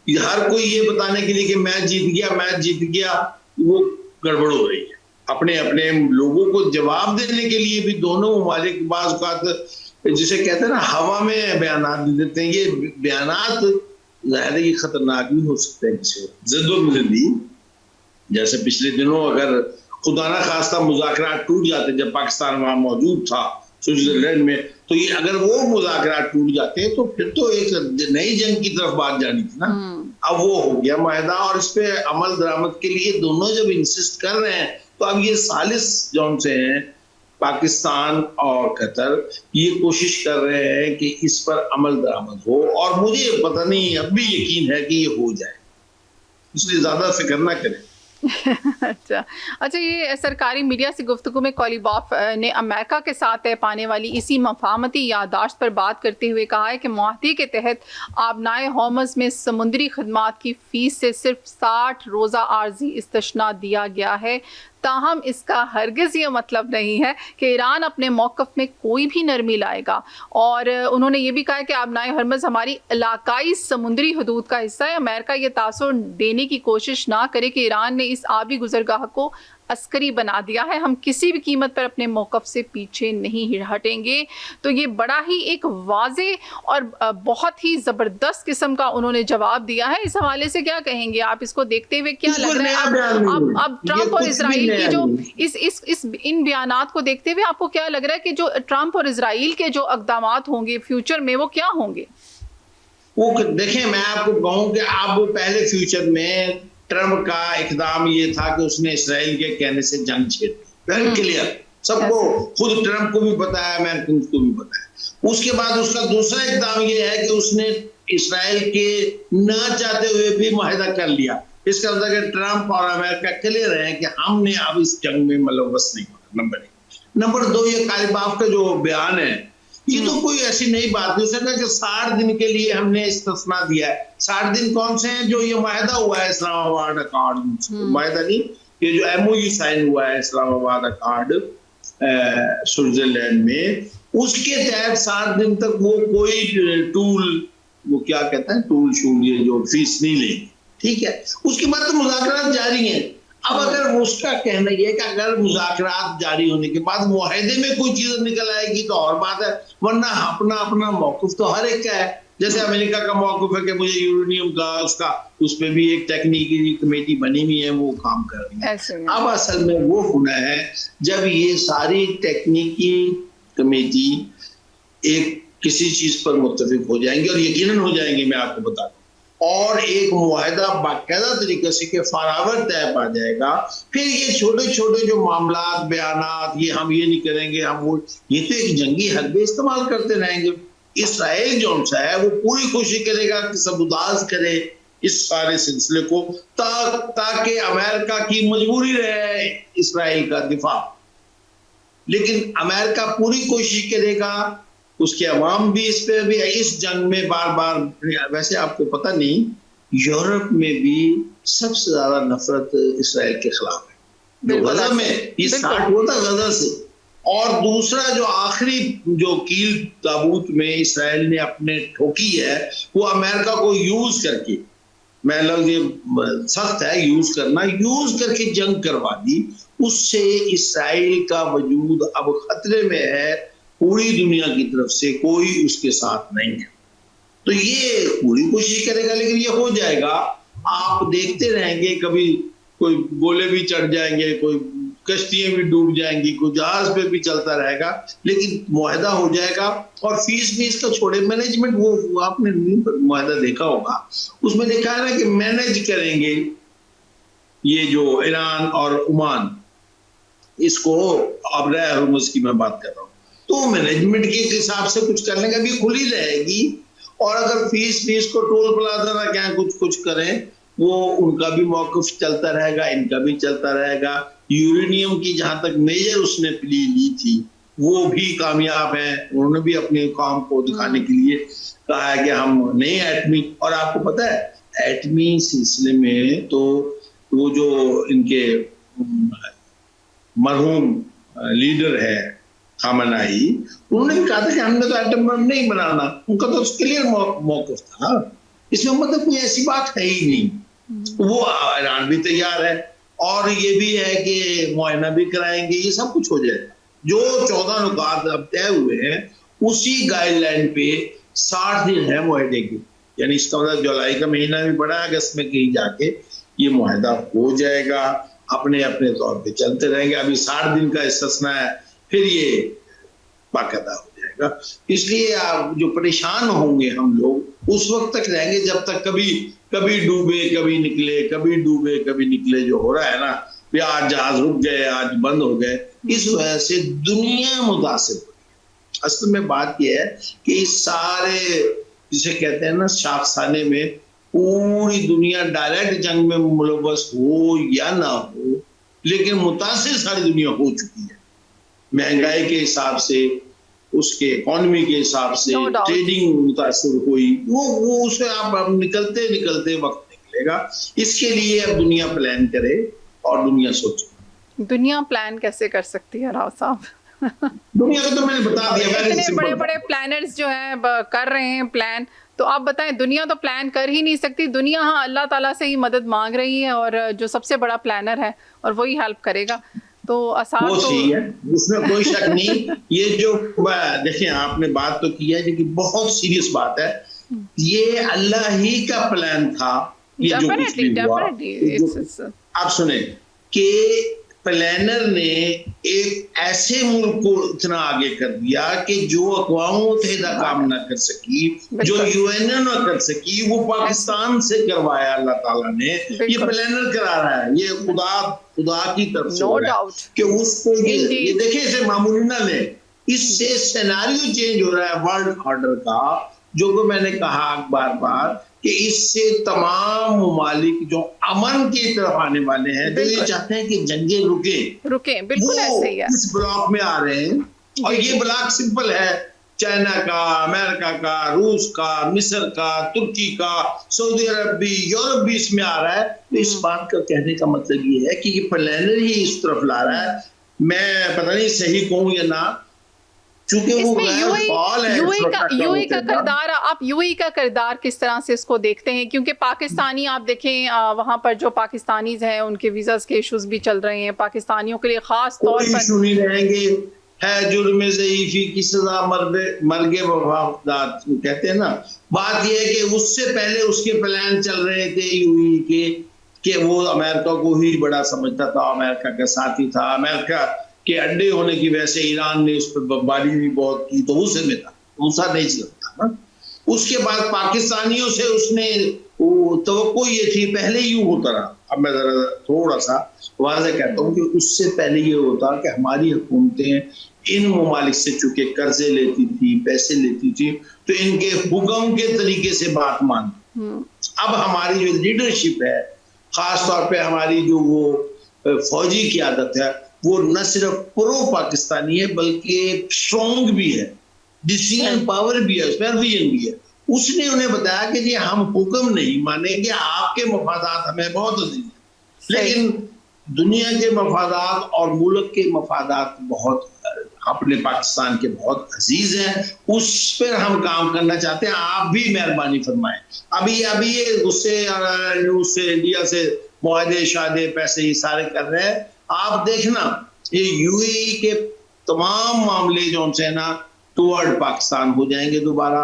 हर कोई ये बताने के लिए कि मैच जीत गया, वो गड़बड़ हो रही है। अपने अपने लोगों को जवाब देने के लिए भी दोनों ममालिक बाज़ औक़ात जिसे कहते हैं ना हवा में बयानात दे देते हैं। ये बयानात ज़ाहिर है कि खतरनाक भी हो सकते हैं किसी ज़िद्दो-ज़िद्दी। जैसे पिछले दिनों अगर खुदा ना खास्ता मुज़ाकरात टूट जाते, जब पाकिस्तान वहां मौजूद था स्विट्जरलैंड में, तो ये अगर वो मुज़ाकरात टूट जाते तो फिर तो एक नई जंग की तरफ बात जानी थी ना। अब वो हो गया मुआहदा, और इस पे अमल दरामद के लिए दोनों जब इंसिस्ट कर रहे हैं, तो अब ये सालिस जौन से हैं पाकिस्तान और कतर, ये कोशिश कर रहे हैं कि इस पर अमल दरामद हो। और मुझे पता नहीं, अब भी यकीन है कि ये हो जाए, इसलिए ज्यादा फिक्र ना करें। अच्छा, ये सरकारी मीडिया से गुफ्तगू में कोलिबॉफ ने अमेरिका के साथ तय पाने वाली इसी मफाहमती याददाश्त पर बात करते हुए कहा है कि मुआहदे के तहत आबनाए होर्मुज़ में समुद्री खदमात की फ़ीस से सिर्फ 60 रोज़ा आर्जी इस्तिस्ना दिया गया है। ताहम इसका हरगिज़ ये मतलब नहीं है कि ईरान अपने मौक़िफ़ में कोई भी नरमी लाएगा। और उन्होंने ये भी कहा है कि आबनाए होर्मुज़ हमारी इलाकाई समुद्री हदूद का हिस्सा है। अमेरिका ये तासुर देने की कोशिश ना करे कि ईरान ने इस आबी गुज़रगाह को अस्करी बना दिया है, हम किसी भी कीमत पर अपने मौक़िफ़ से पीछे नहीं हटेंगे। तो ये बड़ा ही एक वाज़े और बहुत ही ज़बरदस्त किस्म का उन्होंने जवाब दिया है। इस हवाले से क्या कहेंगे आप? इसको देखते हुए क्या लग रहा है अब ट्रंप और इसराइल की जो इन बयानात को देखते हुए आपको क्या लग रहा है कि जो ट्रंप और इसराइल के जो इक़दामात होंगे फ्यूचर में वो क्या होंगे? वो देखें, मैं आपको कहूँ कि अब पहले फ्यूचर में ट्रंप का इकदाम ये था कि उसने इसराइल के कहने से जंग छेड़ दी, क्लियर, सबको, खुद ट्रंप को भी पता है, अमेरिकन को भी पता है। उसके बाद उसका दूसरा इकदाम ये है कि उसने इसराइल के न चाहते हुए भी मुआहदा कर लिया। इसका मतलब कि ट्रंप और अमेरिका क्लियर है कि हमने अब इस जंग में मुलव्वस नहीं होना। नंबर 1। नंबर 2, ये कालिबाफ का जो बयान है, ये तो कोई ऐसी नई बात नहीं। उसने कहा कि 60 दिन के लिए हमने इस्तिस्ना दिया है। 60 दिन कौन से हैं? जो ये मुआहदा हुआ है इस्लामाबाद अकॉर्ड, मुआहदा नहीं, ये जो MOU साइन हुआ है इस्लामाबाद अकॉर्ड स्विट्जरलैंड में, उसके तहत 60 दिन तक वो कोई टूल, वो क्या कहते हैं, टूल शूल, ये जो फीस नहीं लेंगे, ठीक है। उसके बाद तो मुज़ाकरात जारी हैं। अब अगर उसका कहना यह है कि अगर मुज़ाकरात जारी होने के बाद मुआहदे में कोई चीज निकल आएगी तो और बात है, वरना अपना अपना मौक़िफ़ तो हर एक का है। जैसे अमेरिका का मौक़िफ़ है कि मुझे यूरेनियम का उसका, उस पर भी एक टेक्निकल कमेटी बनी हुई है, वो काम कर रही है। अब असल में वो होना है जब ये सारी टेक्निकी कमेटी एक किसी चीज पर मुत्तफिक हो जाएंगे, और यकीनन हो जाएंगे, मैं आपको बता दूं, और एक मुआहदा बाकायदा तरीके से के फरावर तय पा जाएगा, फिर ये छोटे छोटे जो मामलात, बयानात, ये हम ये नहीं करेंगे, हम वो, ये तो एक जंगी हरबे इस्तेमाल करते रहेंगे। इसराइल जो है वो पूरी कोशिश करेगा कि सबुदाज करे इस सारे सिलसिले को, ताकि अमेरिका की मजबूरी रहे इसराइल का दिफा। लेकिन अमेरिका पूरी कोशिश करेगा, उसके अवाम भी इस पे भी, इस जंग में बार बार, वैसे आपको पता नहीं, यूरोप में भी सबसे ज्यादा नफरत इसराइल के खिलाफ है। जो गजब में ये स्टार्ट हुआ था गजब से। और दूसरा जो आखिरी जो कील ताबूत में इसराइल ने अपने ठोकी है वो अमेरिका को यूज करके, मैं लग ये सख्त है यूज करना, यूज करके जंग करवा दी। उससे इसराइल का वजूद अब खतरे में है, पूरी दुनिया की तरफ से कोई उसके साथ नहीं है। तो ये पूरी कोशिश करेगा लेकिन ये हो जाएगा। आप देखते रहेंगे, कभी कोई गोले भी चढ़ जाएंगे, कोई कश्तियां भी डूब जाएंगी, कोई जहाज पे भी चलता रहेगा, लेकिन मुआहदा हो जाएगा। और फीस भी इसका छोड़े, मैनेजमेंट वो आपने मुआहदा देखा होगा, उसमें देखा है ना कि मैनेज करेंगे ये जो ईरान और ओमान, इसको अब हुर्मुज़ की मैं बात कर रहा हूँ, तो मैनेजमेंट के हिसाब से कुछ करने का भी खुली रहेगी। और अगर फीस को टोल प्लाजा ना क्या कुछ करें, वो उनका भी मौक़िफ़ चलता रहेगा, इनका भी चलता रहेगा। यूरेनियम की जहां तक मेजर उसने प्ली ली थी वो भी कामयाब है, उन्होंने भी अपने काम को दिखाने के लिए कहा है कि हम नहीं एटमी। और आपको पता है एटमी सिलसिले में तो वो जो इनके मरहूम लीडर है खामनाई, उन्होंने भी कहा था कि हमने तो एटम बम नहीं बनाना, उनका तो क्लियर मौक़िफ़ था, इसमें मतलब कोई ऐसी बात है ही नहीं। वो ईरान भी तैयार है और ये भी है कि मुआयना भी कराएंगे, ये सब कुछ हो जाएगा। जो 14 नुकात अब तय हुए हैं उसी गाइडलाइन पे 60 दिन है मुआहदे के, यानी इसका मतलब जुलाई का महीना भी पड़ा, अगस्त में कहीं जाके ये मुआहदा हो जाएगा, अपने अपने तौर पे चलते रहेंगे। अभी 60 दिन का इस्तिस्ना है, फिर ये बाकायदा हो जाएगा। इसलिए आप जो परेशान होंगे हम लोग उस वक्त तक रहेंगे जब तक कभी डूबे कभी निकले, कभी डूबे कभी निकले जो हो रहा है ना, आज जहाज रुक गए, आज बंद हो गए, इस वजह से दुनिया मुतासिर हो रही है। असल में बात यह है कि इस सारे जिसे कहते हैं ना शाखसाने में पूरी दुनिया डायरेक्ट जंग में मुलव्वस हो या ना हो, लेकिन मुतासिर सारी दुनिया हो चुकी है। महंगाई के हिसाब से, उसके इकोनॉमी के हिसाब से, ट्रेडिंग मुतासिर हुई, वो उससे आप निकलते वक्त निकलेगा। इसके लिए अब दुनिया प्लान करे और दुनिया सोचे। दुनिया प्लान कैसे कर सकती है राव साहब? दुनिया को तो मैंने बता दिया, इतने बड़े बड़े प्लानर्स जो हैं कर रहे हैं प्लान, तो आप बताएं दुनिया तो प्लान कर ही नहीं सकती। दुनिया हाँ अल्लाह ताला से ही मदद मांग रही है और जो सबसे बड़ा प्लानर है और वही हेल्प करेगा, तो आसान वो सही है, उसमें कोई शक नहीं। ये जो देखिए आपने बात तो की है लेकिन बहुत सीरियस बात है, ये अल्लाह ही का प्लान था। ये जो कुछ भी हुआ, आप सुने कि प्लानर ने एक ऐसे मुल्क को इतना आगे कर दिया कि जो अक़वाम मुत्तहिदा काम ना कर सकी, जो UN ना कर सकी, वो पाकिस्तान से करवाया अल्लाह ताला ने। ये प्लानर करा रहा है, ये खुदा की तरफ से हो रहा है कि उसको ये देखें, इसे मामूली ना ले, इससे सिनेरियो चेंज हो रहा है वर्ल्ड ऑर्डर का, जो को मैंने कहा बार बार कि इससे तमाम ममालिक जो अमन की तरफ आने वाले हैं, जो ये चाहते हैं कि जंगें रुके, बिल्कुल ऐसे ही है, इस ब्लॉक में आ रहे हैं। और ये ब्लॉक सिंपल है, चाइना का, अमेरिका का, रूस का, मिस्र का, तुर्की का, सऊदी अरब भी, यूरोप भी इसमें आ रहा है। तो इस बात का कहने का मतलब ये है कि ये प्लानर ही इस तरफ ला रहा है। मैं पता नहीं सही कहूं या ना, चूंकि वो यूएई का किरदार, आप यूएई का किरदार किस तरह से इसको देखते हैं? क्योंकि पाकिस्तानी आप देखें वहां पर जो पाकिस्तानीज हैं उनके वीजास के इश्यूज भी चल रहे हैं, पाकिस्तानियों के लिए खास तौर पर इशू नहीं रहेंगे। है जुर्म ज़ईफ़ी की सजा मर्गे वफादार कहते हैं ना। बात यह है कि उससे पहले उसके प्लान चल रहे थे यूएई के कि वो अमेरिका को ही बड़ा समझता था, अमेरिका का साथी था, अमेरिका के अड्डे होने की वजह से ईरान ने उस पर बमबारी भी बहुत की, तो उसे में था, दूसरा नहीं चलता ना। उसके बाद पाकिस्तानियों से उसने तवक्को ये थी, पहले यूं होता रहा। अब मैं जरा थोड़ा सा वाज़ेह कहता हूँ कि उससे पहले ये होता कि हमारी हुकूमतें इन ममालिक से चूंकि कर्जे लेती थी, पैसे लेती थी, तो इनके हुक्म के तरीके से बात मानती। अब हमारी जो लीडरशिप है, खास तौर पे हमारी जो वो फौजी क़यादत है, वो न सिर्फ प्रो पाकिस्तानी है बल्कि स्ट्रॉन्ग भी है, डिसीजन पावर भी है, उसमें विजन भी है। उसने उन्हें बताया कि जी हम हुक्म नहीं मानेंगे, आपके मफादात हमें बहुत अजीज हैं, लेकिन दुनिया के मफादात और मुल्क के मफादात बहुत अपने पाकिस्तान के बहुत अजीज हैं, उस पर हम काम करना चाहते हैं। आप भी मेहरबानी फरमाएं। अभी ये गुस्से न्यूज से, इंडिया से मुआहदे शादे पैसे ये सारे कर रहे हैं। आप देखना ये यूएई के तमाम मामले जो से ना टुवर्ड पाकिस्तान हो जाएंगे दोबारा।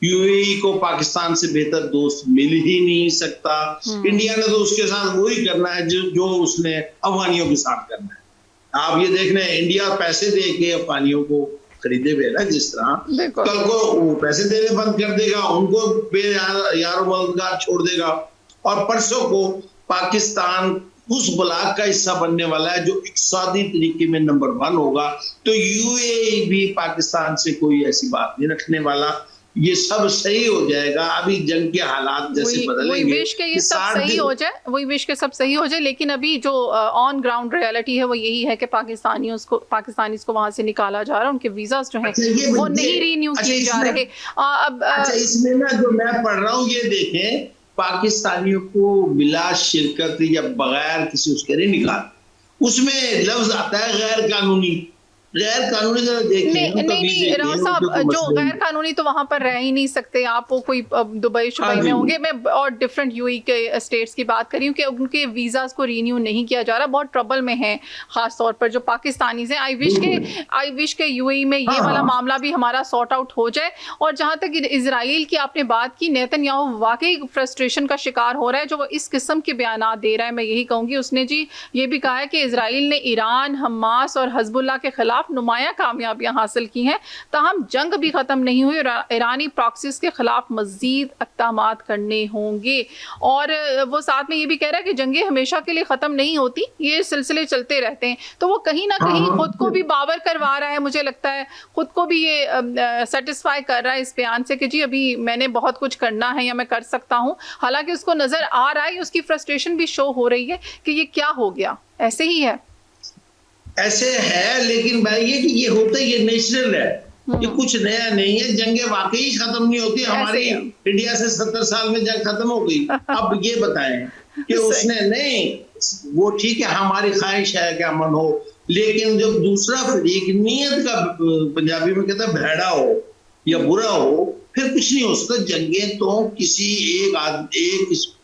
यूएई को पाकिस्तान से बेहतर दोस्त मिल ही नहीं सकता। इंडिया ने तो उसके साथ वही करना है जो उसने अफगानियों के साथ करना है। आप ये देख रहे हैं, इंडिया पैसे दे के अफगानियों को खरीदे हुए ना, जिस तरह कल को वो पैसे देने बंद कर देगा, उनको यारो मददगार छोड़ देगा, और परसों को पाकिस्तान उस ब्लॉक का हिस्सा बनने वाला है जो इक़्तिसादी तरीके में नंबर 1 होगा। तो यूएई भी पाकिस्तान से कोई ऐसी बात नहीं रखने वाला। ये सब सही हो जाएगा। अभी जंग के हालात जैसे बदलेंगे, वही विश के ये सब सही हो जाए, वही विश के सब सही हो जाए। लेकिन अभी जो ऑन ग्राउंड रियलिटी है वो यही है कि पाकिस्तानी को वहां से निकाला जा रहा है, उनके वीजा जो हैं वो नहीं रिन्यू किए जा रहे। अब इसमें ना जो मैं पढ़ रहा हूँ, ये देखें, पाकिस्तानियों को बिला शिरकत या बगैर किसी उसके नहीं निकाल, उसमें लफ्ज आता है गैर कानूनी। गैर कानूनी जरा देखें। नहीं राव साहब, जो गैर कानूनी तो वहां पर रह ही नहीं सकते। आप वो कोई दुबई शुबई में होंगे, मैं और डिफरेंट यूएई के स्टेट्स की बात कर रही हूँ कि उनके वीजास को रिन्यू नहीं किया जा रहा, बहुत ट्रबल में है, खास तौर पर जो पाकिस्तानीज हैं। आई विश के यूएई में ये वाला मामला भी हमारा सॉर्ट आउट हो जाए। और जहां तक इजराइल की आपने बात की, नेतन्याहू वाकई फ्रस्ट्रेशन का शिकार हो रहा है जो वो इस किस्म के बयान दे रहा है। मैं यही कहूंगी, उसने जी ये भी कहा है कि इजराइल ने ईरान, हमास और हिजबुल्लाह के खिलाफ नुमाया कामयाबियां हासिल की हैं, ताहम जंग भी खत्म नहीं हुई और ईरानी प्रॉक्सीज के खिलाफ मजीद इक़दामात करने होंगे। और वो साथ में ये भी कह रहा है कि जंगें हमेशा के लिए खत्म नहीं होती, ये सिलसिले चलते रहते हैं। तो वो कहीं ना कहीं खुद को भी बावर करवा रहा है, मुझे लगता है खुद को भी ये सेटिस्फाई कर रहा है इस बयान से कि जी अभी मैंने बहुत कुछ करना है या मैं कर सकता हूँ। हालांकि उसको नजर आ रहा है, उसकी फ्रस्ट्रेशन भी शो हो रही है कि ये क्या हो गया, ऐसे ही है, ऐसे है। लेकिन भाई ये होता है, ये नेचुरल है, ये कुछ नया नहीं है। जंगें वाकई खत्म नहीं होती। हमारी इंडिया से 70 साल में जंग खत्म हो गई। अब ये बताएं कि उसने नहीं, वो ठीक है, हमारी ख्वाहिश है कि अमन हो, लेकिन जब दूसरा फरीक नीयत का, पंजाबी में कहता है भेड़ा हो या बुरा हो, फिर कुछ नहीं हो सकता। जंगें तो किसी एक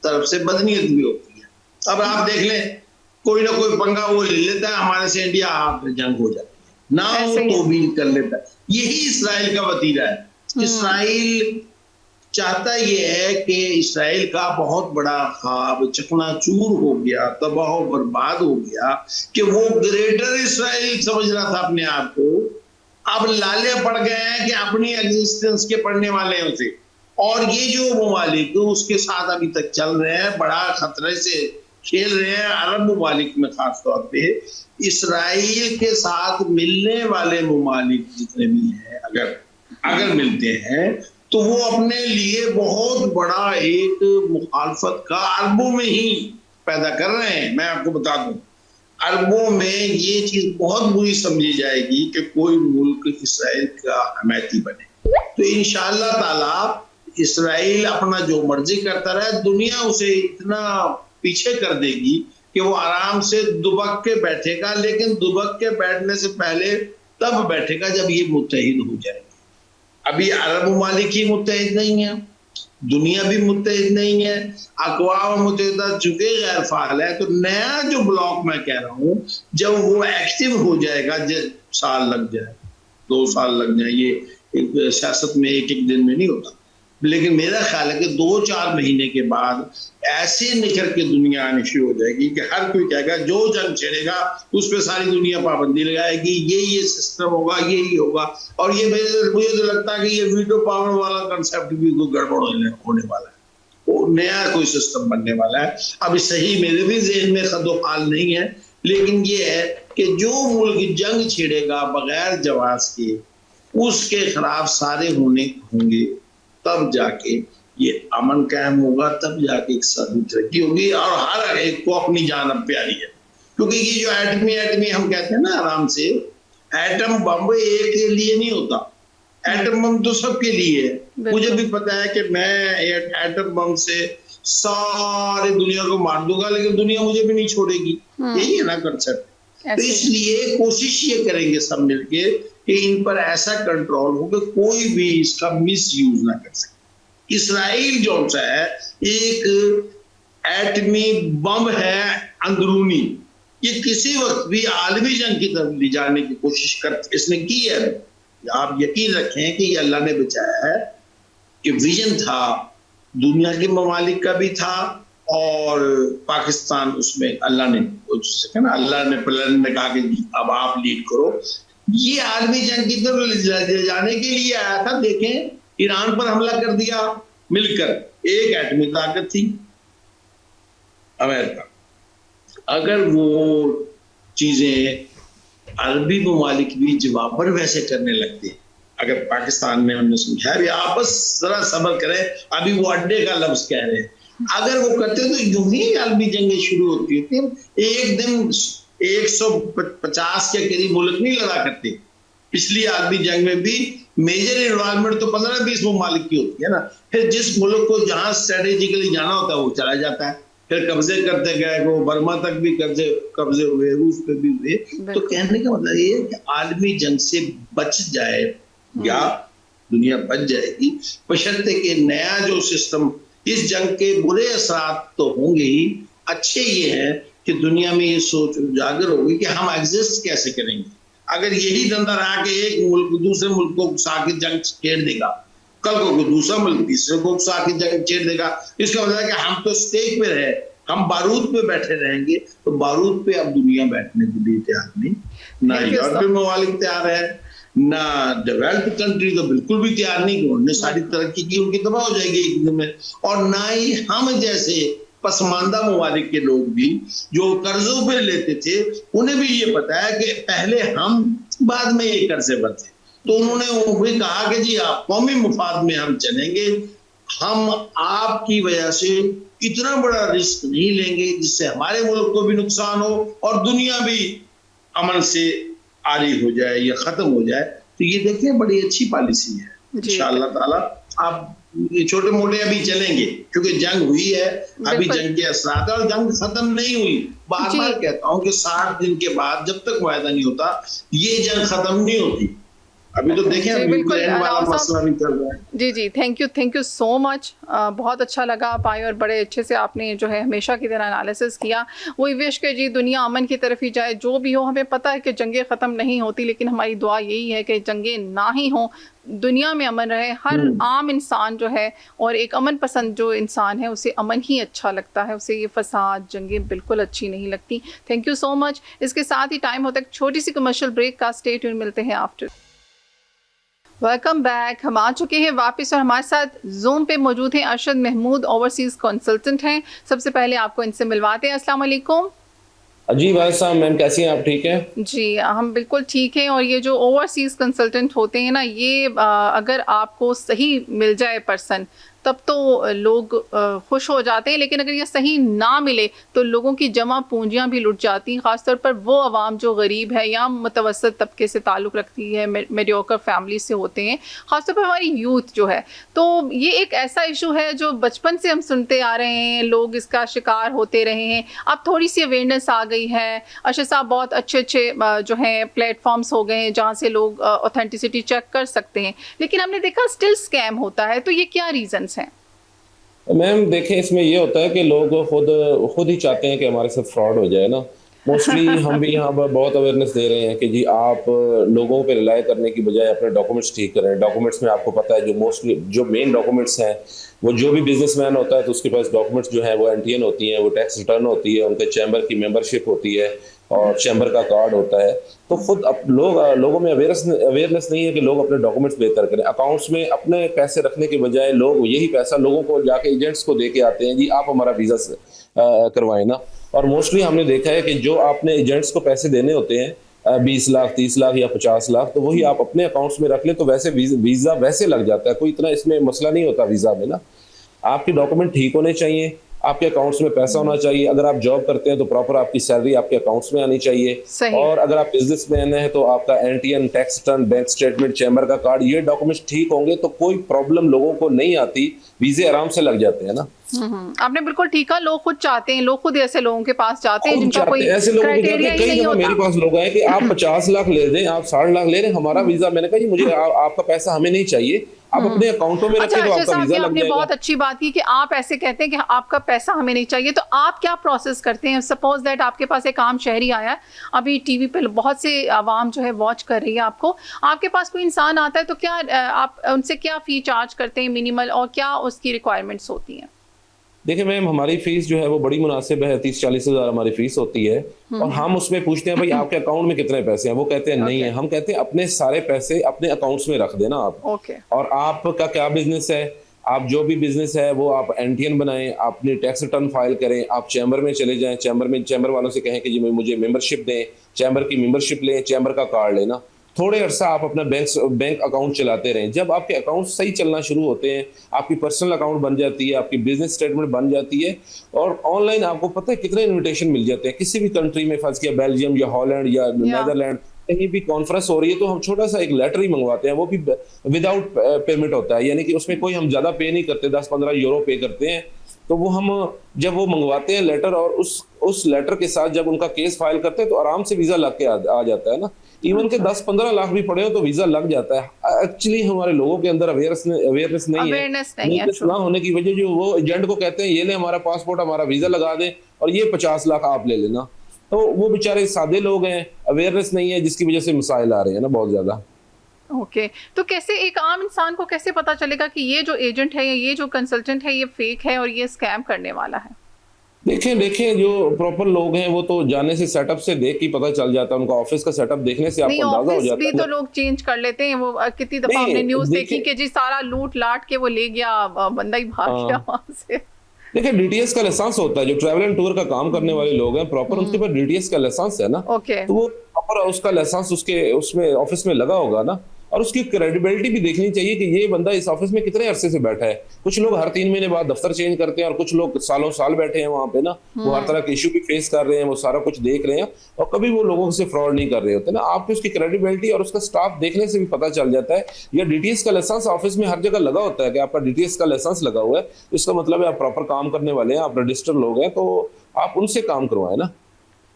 तरफ से बदनीयत भी होती है। अब आप देख लें, कोई ना कोई पंगा वो ले लेता है हमारे से, इंडिया आप जंग हो जाती है ना, वो तो भी कर लेता है। यही इसराइल का वतीरा है। इसराइल चाहता ये है कि इसराइल का बहुत बड़ा ख्वाब चकनाचूर हो गया, तबाह और बर्बाद हो गया, कि वो ग्रेटर इसराइल समझ रहा था अपने आप को। अब लाले पड़ गए हैं कि अपनी एग्जिस्टेंस के पढ़ने वाले हैं उसे, और ये जो ममालिक उसके साथ अभी तक चल रहे हैं, बड़ा खतरे से खेल रहे हैं। अरब ममालिक में खास तौर पे इसराइल के साथ मिलने वाले ममालिक जितने भी हैं, अगर मिलते हैं तो वो अपने लिए बहुत बड़ा एक मुखालफत का अरबों में ही पैदा कर रहे हैं। मैं आपको बता दूं, अरबों में ये चीज बहुत बुरी समझी जाएगी कि कोई मुल्क इसराइल का हमायती बने। तो इंशाअल्लाह ताला इसराइल अपना जो मर्जी करता रहे, दुनिया उसे इतना पीछे कर देगी कि वो आराम से दुबक के बैठेगा। लेकिन दुबक के बैठने से पहले तब बैठेगा जब ये मुत्तहिद हो जाएगी। अभी अरब ममालिक ही मुत्तहिद नहीं है, दुनिया भी मुत्तहिद नहीं है, अक़वाम मुत्तहिदा चूंकि गैर फाल है। तो नया जो ब्लॉक मैं कह रहा हूँ, जब वो एक्टिव हो जाएगा, साल लग जाए, 2 साल लग जाए, ये एक सियासत में एक दिन में नहीं होता। लेकिन मेरा ख्याल है कि 2-4 महीने के बाद ऐसे निखर के दुनिया आनी शुरू हो जाएगी कि हर कोई कहेगा जो जंग छेड़ेगा उस पर सारी दुनिया पाबंदी लगाएगी, ये सिस्टम होगा, यही होगा। और ये मुझे तो लगता है कि ये वीटो पावर वाला कंसेप्ट भी गड़बड़ होने वाला है, वो नया कोई सिस्टम बनने वाला है। अभी सही मेरे भी ज़हन में खदोखाल नहीं है, लेकिन ये है कि जो मुल्क जंग छेड़ेगा बगैर जवाज के, उसके खिलाफ सारे होंगे, तब जाके ये अमन कायम होगा, तब जाके एक साथ तरक्की होगी। और हर एक को अपनी जान अब प्यारी है, क्योंकि ये जो एटमी हम कहते हैं ना, आराम से एटम बम एक के लिए नहीं होता, एटम बम तो सबके लिए है। मुझे भी पता है कि मैं एटम बम से सारी दुनिया को मार दूंगा लेकिन दुनिया मुझे भी नहीं छोड़ेगी। यही है ना कंसेप्ट। तो इसलिए कोशिश ये करेंगे सब मिलके कि इन पर ऐसा कंट्रोल हो कि कोई भी इसका मिस यूज ना कर सके। इसराइल जो है एक एटमी बम है अंदरूनी, ये किसी वक्त भी आलमी जंग की तरफ ले जाने की कोशिश इसने की है। आप यकीन रखें कि ये अल्लाह ने बचाया है कि विजन था, दुनिया के ममालिक का भी था और पाकिस्तान उसमें अल्लाह ने प्लान ने कहा कि अब आप लीड करो। ये आलमी जंग की तरफ ले जाने के लिए आया था। देखें, ईरान पर हमला कर दिया मिलकर, एक एटमी ताकत थी अमेरिका। अगर वो चीजें अरबी ममालिक भी जवाब पर वैसे करने लगते, अगर पाकिस्तान में हमने समझा भी आपस जरा सब्र करें, अभी वो अड्डे का लफ्ज कह रहे हैं, अगर वो करते तो यूं ही आलमी जंगें शुरू होती थी। एक दिन 150 के करीब मुल्क नहीं लड़ा करते। पिछली आलमी जंग में भी मेजर इन्वॉल्वमेंट तो 15-20 ममालिक की होती है ना। फिर जिस मुल्क को जहां स्ट्रेटेजिकली जाना होता है वो चला जाता है। फिर कब्जे करते गए, वो बर्मा तक भी कब्जे हुए, रूस पे भी हुए। तो कहने का मतलब ये है कि आलमी जंग से बच जाए या दुनिया बच जाएगी, बशर्ते कि नया जो सिस्टम, इस जंग के बुरे असरात तो होंगे ही, अच्छे ये हैं कि दुनिया में ये सोच उजागर होगी कि हम एग्जिस्ट कैसे करेंगे। अगर यही धंधा रहा कि एक मुल्क दूसरे मुल्क को उकसा के जंग छेड़ देगा, कल को कोई दूसरा मुल्क तीसरे को उकसा के जंग छेड़ देगा, इसका मतलब है कि हम तो स्टेक पे रहे, हम बारूद पे बैठे रहेंगे। तो बारूद पे अब दुनिया बैठने के लिए तैयार नहीं, ना यूरोपीय ममालिक तैयार है, ना डेवलप्ड कंट्री तो बिल्कुल भी तैयार नहीं कि उन्होंने सारी तरक्की की, उनकी तबाह हो जाएगी एक दिन में। और ना ही हम जैसे पसमानदा ममालिक के लोग भी जो कर्जों पे लेते थे, उन्हें भी ये पता है कि पहले हम बाद में ये कर्जे भरते। तो उन्होंने वो भी कहा कि जी आप कौमी मुफाद में हम चलेंगे, हम आपकी वजह से इतना बड़ा रिस्क नहीं लेंगे जिससे हमारे मुल्क को भी नुकसान हो और दुनिया भी अमन से आरी हो जाए या खत्म हो जाए। तो ये देखिए बड़ी अच्छी पॉलिसी है। इंशाअल्लाह ताला आप ये छोटे मोटे अभी चलेंगे क्योंकि जंग हुई है, अभी जंग के असरात और जंग खत्म नहीं हुई। बार बार कहता हूँ कि 60 दिन के बाद जब तक वायदा नहीं होता ये जंग खत्म नहीं होती। अभी तो देखें वाला मसला भी चल रहा है। जी थैंक यू सो मच। बहुत अच्छा लगा आप आए और बड़े अच्छे से आपने जो है हमेशा की तरह एनालिसिस किया। वही विश के जी दुनिया अमन की तरफ ही जाए। जो भी हो, हमें पता है कि जंगें ख़त्म नहीं होती, लेकिन हमारी दुआ यही है कि जंगें ना ही हों, दुनिया में अमन रहे। हर आम इंसान जो है और एक अमन पसंद जो इंसान है उसे अमन ही अच्छा लगता है, उसे ये फसाद जंगें बिल्कुल अच्छी नहीं लगती। Thank you so much. इसके साथ ही टाइम होता है छोटी सी कमर्शियल ब्रेक का। स्टे ट्यून, मिलते हैं आफ्टर। Welcome back. हम आ चुके हैं वापस और हमारे साथ जूम पे मौजूद हैं अरशद महमूद, ओवरसीज कंसल्टेंट हैं। सबसे पहले आपको इनसे मिलवाते हैं। अस्सलाम वालेकुम। जी भाई साहब, मैम कैसी हैं आप? ठीक है जी, हम बिल्कुल ठीक हैं। और ये जो ओवरसीज कंसल्टेंट होते हैं ना, ये अगर आपको सही मिल जाए पर्सन तब तो लोग खुश हो जाते हैं, लेकिन अगर ये सही ना मिले तो लोगों की जमा पूंजियां भी लुट जाती हैं। ख़ासतौर पर वो अवाम जो गरीब है या मुतवसत तबके से ताल्लुक़ रखती है, मीडियोकर फैमिली से होते हैं, ख़ासतौर पर हमारी यूथ जो है। तो ये एक ऐसा इशू है जो बचपन से हम सुनते आ रहे हैं, लोग इसका शिकार होते रहे हैं। अब थोड़ी सी अवेयरनेस आ गई है। अरशद साहब, बहुत अच्छे जो हैं प्लेटफॉर्म्स हो गए हैं जहाँ से लोग ऑथेंटिसिटी चेक कर सकते हैं, लेकिन हमने देखा स्टिल स्कैम होता है। तो ये क्या रीजंस हैं? मैम देखें, इसमें ये होता है कि लोग खुद ही चाहते हैं कि हमारे साथ फ्रॉड हो जाए ना। मोस्टली हम भी यहाँ पर बहुत अवेयरनेस दे रहे हैं कि जी आप लोगों पे रिलाई करने की बजाय अपने डॉक्यूमेंट्स ठीक करें। डॉक्यूमेंट्स में आपको पता है जो मोस्टली जो मेन डॉक्यूमेंट्स हैं, वो जो भी बिजनेसमैन होता है तो उसके पास डॉक्यूमेंट्स जो है वो एनटीएन होती हैं, वो टैक्स रिटर्न होती है, उनके चैम्बर की मेंबरशिप होती है और चैम्बर का कार्ड होता है। तो खुद लोगों में अवेयरनेस नहीं है कि लोग अपने डॉक्यूमेंट्स बेहतर करें। अकाउंट्स में अपने पैसे रखने के बजाय लोग यही पैसा लोगों को जाके एजेंट्स को दे के आते हैं, जी आप हमारा वीज़ा करवाएं ना। और मोस्टली हमने देखा है कि जो आपने एजेंट्स को पैसे देने होते हैं 20 लाख 30 लाख या 50 लाख, तो वही आप अपने अकाउंट्स में रख ले तो वैसे वीज़ा वैसे लग जाता है। कोई इतना इसमें मसला नहीं होता वीज़ा में ना। आपके डॉक्यूमेंट ठीक होने चाहिए, आपके अकाउंट्स में पैसा होना चाहिए। अगर आप जॉब करते हैं तो प्रॉपर आपकी सैलरी आपके अकाउंट्स में आनी चाहिए। और अगर आप बिजनेसमैन हैं तो आपका NTN, tax return, bank statement, chamber का कार्ड, ये डॉक्यूमेंट्स ठीक होंगे तो कोई प्रॉब्लम लोगों को नहीं आती, वीजे आराम से लग जाते हैं ना। आपने बिल्कुल ठीक कहा, लोग खुद चाहते हैं, लोग खुद ऐसे लोगों के पास जाते हैं जिनका कोई ऐसे लोगों को क्राइटेरिया ही नहीं होता। मेरे पास लोग हैं कि आप 50 लाख ले दें, आप 60 लाख ले रहे हैं, हमारा वीजा, मैंने कहा जी मुझे आपका पैसा हमें नहीं चाहिए, आप अपने अकाउंटों में रखें तो आपका वीजा लग आपने जाएगा। बहुत अच्छी बात की कि आप ऐसे कहते हैं कि आपका पैसा हमें नहीं चाहिए, तो आप क्या प्रोसेस करते हैं? सपोज दैट आपके पास एक आम शहरी आया है, अभी टीवी पे बहुत से आवाम जो है वॉच कर रही है आपको, आपके पास कोई इंसान आता है तो क्या आप उनसे क्या फी चार्ज करते हैं मिनिमल, और क्या उसकी रिक्वायरमेंट्स होती हैं? देखिए मैम, हमारी फीस जो है वो बड़ी मुनासिब है, 30-40 हज़ार हमारी फीस होती है। और हम उसमें पूछते हैं भाई आपके अकाउंट में कितने पैसे हैं, वो कहते हैं नहीं है। हम कहते हैं अपने सारे पैसे अपने अकाउंट्स में रख देना आप। और आपका क्या बिजनेस है, आप जो भी बिजनेस है वो आप एनटीएन बनाएं, अपनी टैक्स रिटर्न फाइल करें, आप चैम्बर में चले जाएं, चैम्बर वालों से कहें कि जी मुझे मेंबरशिप दें, चैम्बर की मेंबरशिप लें, चैम्बर का कार्ड लेना। थोड़े अरसा आप अपना बैंक अकाउंट चलाते रहें। जब आपके अकाउंट सही चलना शुरू होते हैं, आपकी पर्सनल अकाउंट बन जाती है, आपकी बिजनेस स्टेटमेंट बन जाती है, और ऑनलाइन आपको पता है कितने इनविटेशन मिल जाते हैं। किसी भी कंट्री में, फंस किया बेल्जियम या हॉलैंड या नेदरलैंड, कहीं भी कॉन्फ्रेंस हो रही है तो हम छोटा सा एक लेटर ही मंगवाते हैं, वो भी विदाउट पेमेंट होता है, यानी कि उसमें कोई हम ज्यादा पे नहीं करते, 10-15 यूरो पे करते हैं। तो वो हम जब वो मंगवाते हैं लेटर, और उस लेटर के साथ जब उनका केस फाइल करते हैं तो आराम से वीजा लग के आ जाता है ना। इवन के 10-15 लाख भी पड़े हो तो वीजा लग जाता है। एक्चुअली हमारे लोगों के अंदर अवेयरनेस नहीं है। ना होने की वजह जो वो एजेंट को कहते हैं ये ले हमारा पासपोर्ट, हमारा वीजा लगा दें और ये 50 लाख आप ले लेना, तो वो बेचारे सादे लोग हैं, अवेयरनेस नहीं है, जिसकी वजह से मसाइल आ रहे हैं ना बहुत ज्यादा। ओके तो कैसे एक आम इंसान को कैसे पता चलेगा कि ये जो एजेंट है या ये जो कंसल्टेंट है ये फेक है और ये स्कैम करने वाला है? देखें जो प्रॉपर लोग हैं वो तो जाने से, सेटअप से देख के पता चल जाता है, उनका ऑफिस का सेटअप देखने से आपको अंदाजा हो जाता है। भी तो लोग चेंज कर लेते हैं, वो कितनी दफा हमने न्यूज़ देखी कि जी सारा लूट लाट के वो ले गया, बंदा ही भाग गया वहां से। देखिए डीटीएस का लाइसेंस होता है, जो ट्रैवल एंड टूर का काम करने वाले लोग हैं प्रॉपर उनके पास डीटीएस का लाइसेंस है ना। तो वो प्रॉपर उसका लाइसेंस उसमें ऑफिस में लगा होगा ना, और उसकी क्रेडिबिलिटी भी देखनी चाहिए कि ये बंदा इस ऑफिस में कितने अरसे से बैठा है। कुछ लोग हर 3 महीने बाद दफ्तर चेंज करते हैं और कुछ लोग सालों साल बैठे हैं वहां पे ना, वो हर तरह के इशू भी फेस कर रहे हैं, वो सारा कुछ देख रहे हैं और कभी वो लोगों से फ्रॉड नहीं कर रहे होते ना। आपको उसकी क्रेडिबिलिटी और उसका स्टाफ देखने से भी पता चल जाता है। या डीटीएस का लाइसेंस ऑफिस में हर जगह लगा होता है कि आपका डीटीएस का लाइसेंस लगा हुआ है, इसका मतलब है आप प्रॉपर काम करने वाले हैं, आप रजिस्टर्ड लोग हैं, तो आप उनसे काम करवाएं ना।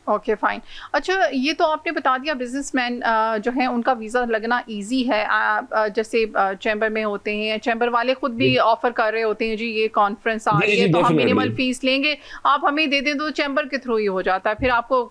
Okay fine. अच्छा ये तो आपने बता दिया बिजनेसमैन जो है उनका वीज़ा लगना इजी है, जैसे चैम्बर में होते हैं, चैम्बर वाले खुद भी ऑफर कर रहे होते हैं जी ये कॉन्फ्रेंस आ रही है तो हम मिनिमल फीस लेंगे, आप हमें दे दें, तो चैम्बर के थ्रू ही हो जाता है, फिर आपको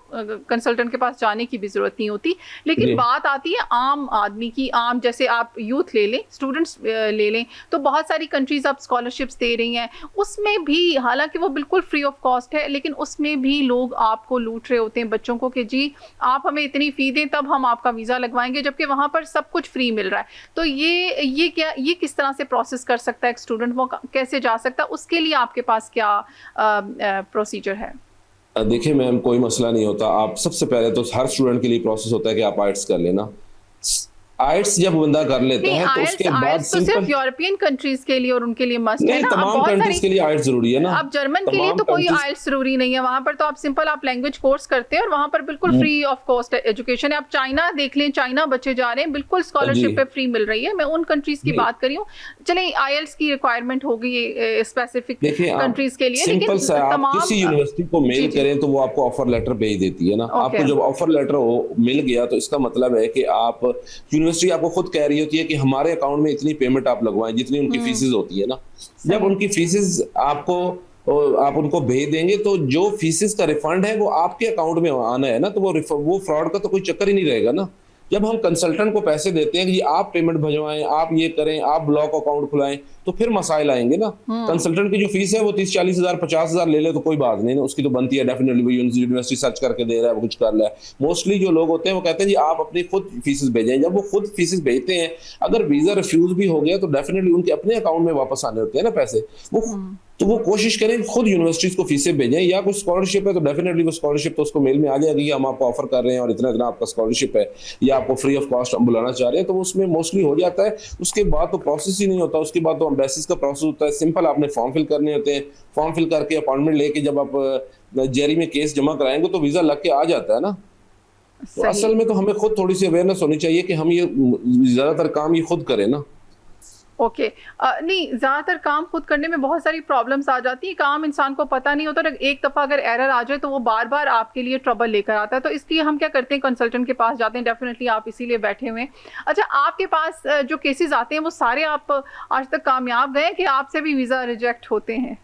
कंसल्टेंट के पास जाने की भी जरूरत नहीं होती। लेकिन बात आती है आम आदमी की, आम जैसे आप यूथ ले लें, स्टूडेंट्स ले लें, तो बहुत सारी कंट्रीज अब स्कॉलरशिप्स दे रही हैं, उसमें भी हालांकि वो बिल्कुल फ्री ऑफ कॉस्ट है, लेकिन उसमें भी लोग आपको लूट रहे होते हैं बच्चों को कि जी आप हमें इतनी फी दें तब हम आपका वीजा लगवाएंगे, जबकि वहां पर सब कुछ फ्री मिल रहा है। तो ये किस तरह से प्रोसेस कर सकता है एक स्टूडेंट, वो कैसे जा सकता है, उसके लिए आपके पास क्या प्रोसीजर है? देखिए मैम कोई मसला नहीं होता। आप सबसे पहले तो हर स्टूडेंट के लिए प्रोसेस होता है कि आप आइट्स कर लेना। आइट्स जब बंदा कर लेता है तो उसके बाद तो सिर्फ यूरोपियन कंट्रीज के लिए और उनके लिए मस्ट है ना, तमाम कंट्रीज के लिए आइट्स जरूरी है ना। अब जर्मन के लिए तो कोई आइट्स जरूरी नहीं है, वहां पर तो आप सिंपल आप लैंग्वेज कोर्स करते हैं और वहां पर बिल्कुल फ्री ऑफ कॉस्ट एजुकेशन है। आप चाइना देख लें, चाइना बच्चे जा रहे हैं बिल्कुल स्कॉलरशिप पे फ्री मिल रही है, मैं उन कंट्रीज की बात कर रही हूँ। चले आईएलटीएस की रिक्वायरमेंट होगी स्पेसिफिक कंट्रीज के लिए, लेकिन किसी यूनिवर्सिटी को मेल करें तो वो आपको ऑफर लेटर भेज देती है ना। आपको जब ऑफर लेटर मिल गया तो इसका मतलब है कि आप, यूनिवर्सिटी आपको खुद कह रही होती है कि हमारे अकाउंट में इतनी पेमेंट आप लगवाएं जितनी उनकी फीसेस होती है ना। जब उनकी फीसेस आप उनको भेज देंगे तो जो फीसेस का रिफंड है वो आपके अकाउंट में आना है ना, तो वो फ्रॉड का तो कोई चक्कर ही नहीं रहेगा ना। जब हम कंसल्टेंट को पैसे देते हैं कि आप पेमेंट भिजवाएं, आप ये करें, आप ब्लॉक अकाउंट खुलाएं, तो फिर मसाइल आएंगे ना। कंसल्टेंट की जो फीस है वो 30-40 हज़ार 50 हज़ार ले ले तो कोई बात नहीं ना, उसकी तो बनती है डेफिनेटली, यूनिवर्सिटी सर्च करके दे रहा है, वो कुछ कर रहा है। मोस्टली जो लोग होते हैं वो कहते हैं जी आप अपनी खुद फीसेस भेजें। जब वो खुद फीसेस भेजते हैं, अगर वीजा रिफ्यूज भी हो गया तो डेफिनेटली उनके अपने अकाउंट में वापस आने होते हैं ना पैसे। वो तो वो कोशिश करें खुद यूनिवर्सिटीज को फीसें भेजें, या कुछ स्कॉलरशिप है तो डेफिनेटली वो स्कॉलरशिप तो उसको मेल में आ जाएगी कि हम आपको ऑफर कर रहे हैं और इतना इतना आपका स्कॉलरशिप है, या आपको फ्री ऑफ कॉस्ट हम बुलाना चाह रहे हैं, तो वो उसमें मोस्टली हो जाता है। उसके बाद तो प्रोसेस ही नहीं होता, उसके बाद तो एम्बेसीज का प्रोसेस होता है। सिंपल आपने फॉर्म फिल करने होते हैं, फॉर्म फिल करके अपॉइंटमेंट लेके जब आप जेरी में केस जमा कराएंगे तो वीजा लग के आ जाता है ना। तो असल में तो हमें खुद थोड़ी सी अवेयरनेस होनी चाहिए कि हम ये ज्यादातर काम ये खुद करें ना। ओके नहीं, ज़्यादातर काम खुद करने में बहुत सारी प्रॉब्लम्स आ जाती है, काम इंसान को पता नहीं होता, एक दफ़ा अगर एरर आ जाए तो वो बार बार आपके लिए ट्रबल लेकर आता है। तो इसलिए हम क्या करते हैं, कंसल्टेंट के पास जाते हैं। डेफिनेटली आप इसीलिए बैठे हुए हैं। अच्छा, आपके पास जो केसेस आते हैं वो सारे आप आज तक कामयाब गए कि आपसे भी वीज़ा रिजेक्ट होते हैं?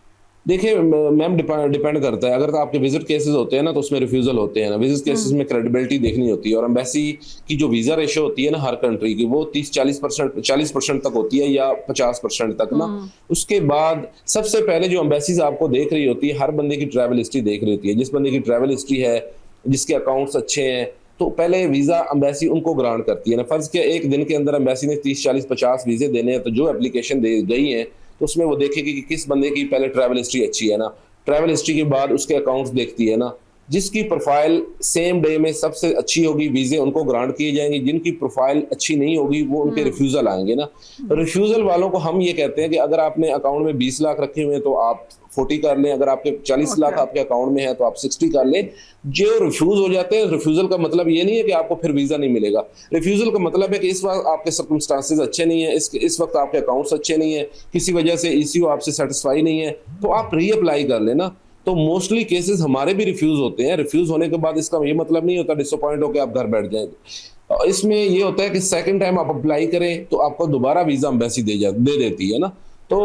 देखिए मैम, डिपेंड करता है। अगर तो आपके विजिट केसेस होते हैं ना तो उसमें रिफ्यूजल होते हैं ना। विजिट केसेस में क्रेडिबिलिटी देखनी होती है, और एम्बेसी की जो वीजा रेशो होती है ना हर कंट्री की, वो 40% तक होती है या 50% तक ना। उसके बाद सबसे पहले जो एम्बेसीज आपको देख रही होती है, हर बंदे की ट्रैवल हिस्ट्री देख रही होती है। जिस बंदे की ट्रैवल हिस्ट्री है, जिसके अकाउंट्स अच्छे हैं, तो पहले वीजा एम्बेसी उनको ग्रांट करती है ना। फर्ज किया एक दिन के अंदर एम्बेसी ने 30, 40, 50 वीजे देने हैं, तो जो एप्लीकेशन दे गई है तो उसमें वो देखेगी कि किस बंदे की पहले ट्रैवल हिस्ट्री अच्छी है ना। ट्रैवल हिस्ट्री के बाद उसके अकाउंट्स देखती है ना। जिसकी प्रोफाइल सेम डे में सबसे अच्छी होगी, वीजे उनको ग्रांट किए जाएंगे। जिनकी प्रोफाइल अच्छी नहीं होगी वो उनके रिफ्यूजल आएंगे ना। रिफ्यूजल वालों को हम ये कहते हैं कि अगर आपने अकाउंट में 20 लाख रखे हुए हैं तो आप 40 कर लें, अगर आपके 40 लाख आपके अकाउंट में है तो आप 60 कर लें। जो रिफ्यूज हो जाते हैं, रिफ्यूजल का मतलब ये नहीं है कि आपको फिर वीजा नहीं मिलेगा। रिफ्यूजल का मतलब है कि इस वक्त आपके सर्कमस्टांसेस अच्छे नहीं है, इस वक्त आपके अकाउंट्स अच्छे नहीं है, किसी वजह से ईसीओ आपसे सेटिस्फाई नहीं है, तो आप रीअप्लाई कर लेना। तो मोस्टली केसेस हमारे भी रिफ्यूज होते हैं। रिफ्यूज होने के बाद इसका ये मतलब नहीं होता डिसअपॉइंट होकर आप घर बैठ जाएंगे। इसमें ये होता है कि सेकंड टाइम आप अप्लाई करें तो आपको दोबारा वीजा एम्बेसी दे देती है ना। तो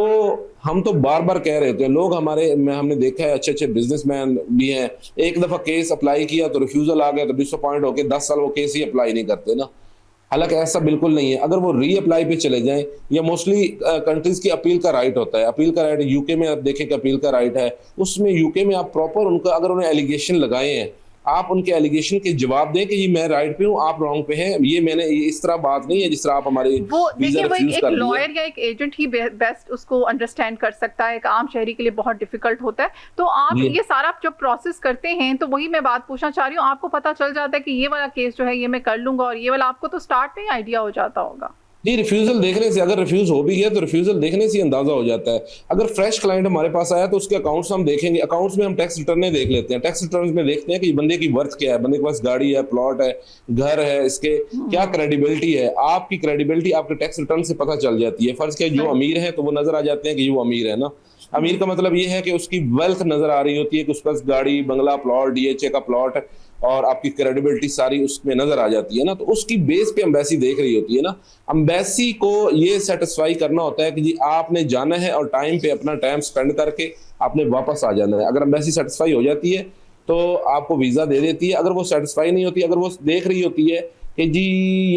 हम तो बार बार कह रहे होते हैं, लोग हमने देखा है अच्छे अच्छे बिजनेसमैन भी हैं, एक दफा केस अप्लाई किया तो रिफ्यूजल आ गया तो डिसअपॉइंट होकर 10 साल वो केस ही अप्लाई नहीं करते ना। हालांकि ऐसा बिल्कुल नहीं है। अगर वो रीअप्लाई पे चले जाएं, या मोस्टली कंट्रीज की अपील का राइट होता है, अपील का राइट यूके में आप देखें कि अपील का राइट है, उसमें यूके में आप प्रॉपर उनका अगर उन्हें एलिगेशन लगाए हैं, आप उनके एलिगेशन के जवाब दें कि ये मैं राइट पे हूँ, आप रॉन्ग पे हैं, ये मैंने इस तरह बात नहीं है जिस तरह आप हमारे वीजा रिफ्यूज कर दिए। लॉयर या एक एजेंट ही बेस्ट उसको अंडरस्टैंड कर सकता है, एक आम शहरी के लिए बहुत डिफिकल्ट होता है। तो आप ये सारा जब प्रोसेस करते हैं तो वही मैं बात पूछना चाह रही हूँ, आपको पता चल जाता है कि ये वाला केस जो है ये मैं कर लूंगा, और ये वाला आपको तो स्टार्ट में ही आइडिया हो जाता होगा? जी, रिफ्यूजल देखने से, अगर रिफ्यूज हो भी गया तो रिफ्यूजल देखने से अंदाजा हो जाता है। अगर फ्रेश क्लाइंट हमारे पास आया तो उसके अकाउंट्स हम देखेंगे, अकाउंट्स में हम टैक्स रिटर्न देख लेते हैं। टैक्स रिटर्न में देखते हैं कि बंदे की वर्थ क्या है, बंदे के पास गाड़ी है, प्लॉट है, घर है, इसके क्या क्रेडिबिलिटी है। आपकी क्रेडिबिलिटी आपके टैक्स रिटर्न से पता चल जाती है। फर्ज किया जो अमीर है तो वो नजर आ जाते हैं कि वो अमीर है ना। अमीर का मतलब ये है कि उसकी वेल्थ नजर आ रही होती है कि उसके पास गाड़ी, बंगला, प्लॉट, डीएचए का प्लॉट, और आपकी क्रेडिबिलिटी सारी उसमें नजर आ जाती है ना। तो उसकी बेस पे एम्बेसी देख रही होती है ना। एम्बेसी को ये सेटिस्फाई करना होता है कि जी आपने जाना है और टाइम पे अपना टाइम स्पेंड करके आपने वापस आ जाना है। अगर एम्बेसी सेटिस्फाई हो जाती है तो आपको वीजा दे देती है। अगर वो सेटिस्फाई नहीं होती, अगर वो देख रही होती है कि जी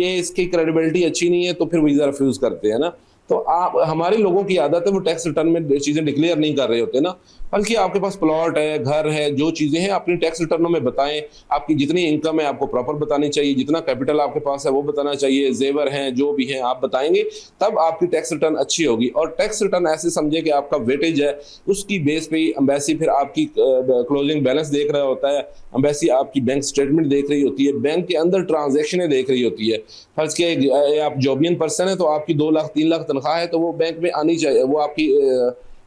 ये इसकी क्रेडिबिलिटी अच्छी नहीं है, तो फिर वीजा रिफ्यूज करते हैं ना। तो आप, हमारे लोगों की आदत है वो टैक्स रिटर्न में चीजें डिक्लेयर नहीं कर रहे होते ना, बल्कि आपके पास प्लॉट है, घर है, जो चीजें हैं अपनी टैक्स रिटर्नों में बताएं। आपकी जितनी इनकम है आपको प्रॉपर बतानी चाहिए, जितना कैपिटल आपके पास है वो बताना चाहिए, जेवर हैं जो भी हैं आप बताएंगे, तब आपकी टैक्स रिटर्न अच्छी होगी। और टैक्स रिटर्न ऐसे समझे कि आपका वेटेज है, उसकी बेस पे एम्बेसी फिर आपकी क्लोजिंग बैलेंस देख रहा होता है, एम्बेसी आपकी बैंक स्टेटमेंट देख रही होती है, बैंक के अंदर ट्रांजेक्शनें देख रही होती है। फर्ज किया आप जॉबियन पर्सन है तो आपकी 2 लाख 3 लाख तनख्वाह है तो वो बैंक में आनी चाहिए, वो आपकी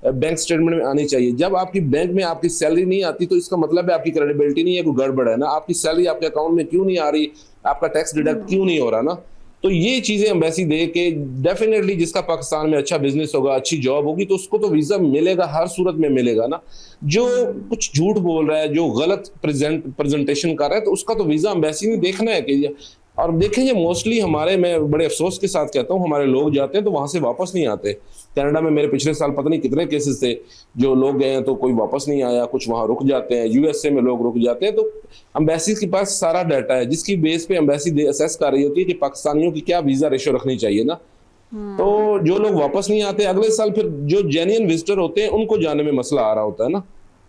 बैंक स्टेटमेंट में आनी चाहिए। जब आपकी बैंक में आपकी सैलरी नहीं आती तो इसका मतलब है आपकी क्रेडिबिलिटी नहीं है, कोई गड़बड़ है ना। आपकी सैलरी आपके अकाउंट में क्यों नहीं आ रही, आपका टैक्स डिडक्ट क्यों नहीं हो रहा ना। तो ये चीजें एम्बेसी दे के डेफिनेटली जिसका पाकिस्तान में अच्छा बिजनेस होगा, अच्छी जॉब होगी, तो उसको तो वीजा मिलेगा, हर सूरत में मिलेगा ना। जो कुछ झूठ बोल रहा है, जो गलत प्रेजेंटेशन कर रहा है, तो उसका तो वीजा एम्बेसी ने देखना है कि। और देखेंगे मोस्टली मैं बड़े अफसोस के साथ कहता हूँ, हमारे लोग जाते हैं तो वहां से वापस नहीं आते। कनाडा में मेरे पिछले साल पता नहीं कितने केसेस थे, जो लोग गए हैं तो कोई वापस नहीं आया, कुछ वहां रुक जाते हैं। यूएसए में लोग रुक जाते हैं। तो एम्बेसी के पास सारा डाटा है जिसकी बेस पे एम्बेसी असेस कर रही होती है कि पाकिस्तानियों की क्या वीजा रेशो रखनी चाहिए ना। तो जो लोग वापस नहीं आते, अगले साल फिर जो जेन्युइन विजिटर होते हैं उनको जाने में मसला आ रहा होता है ना।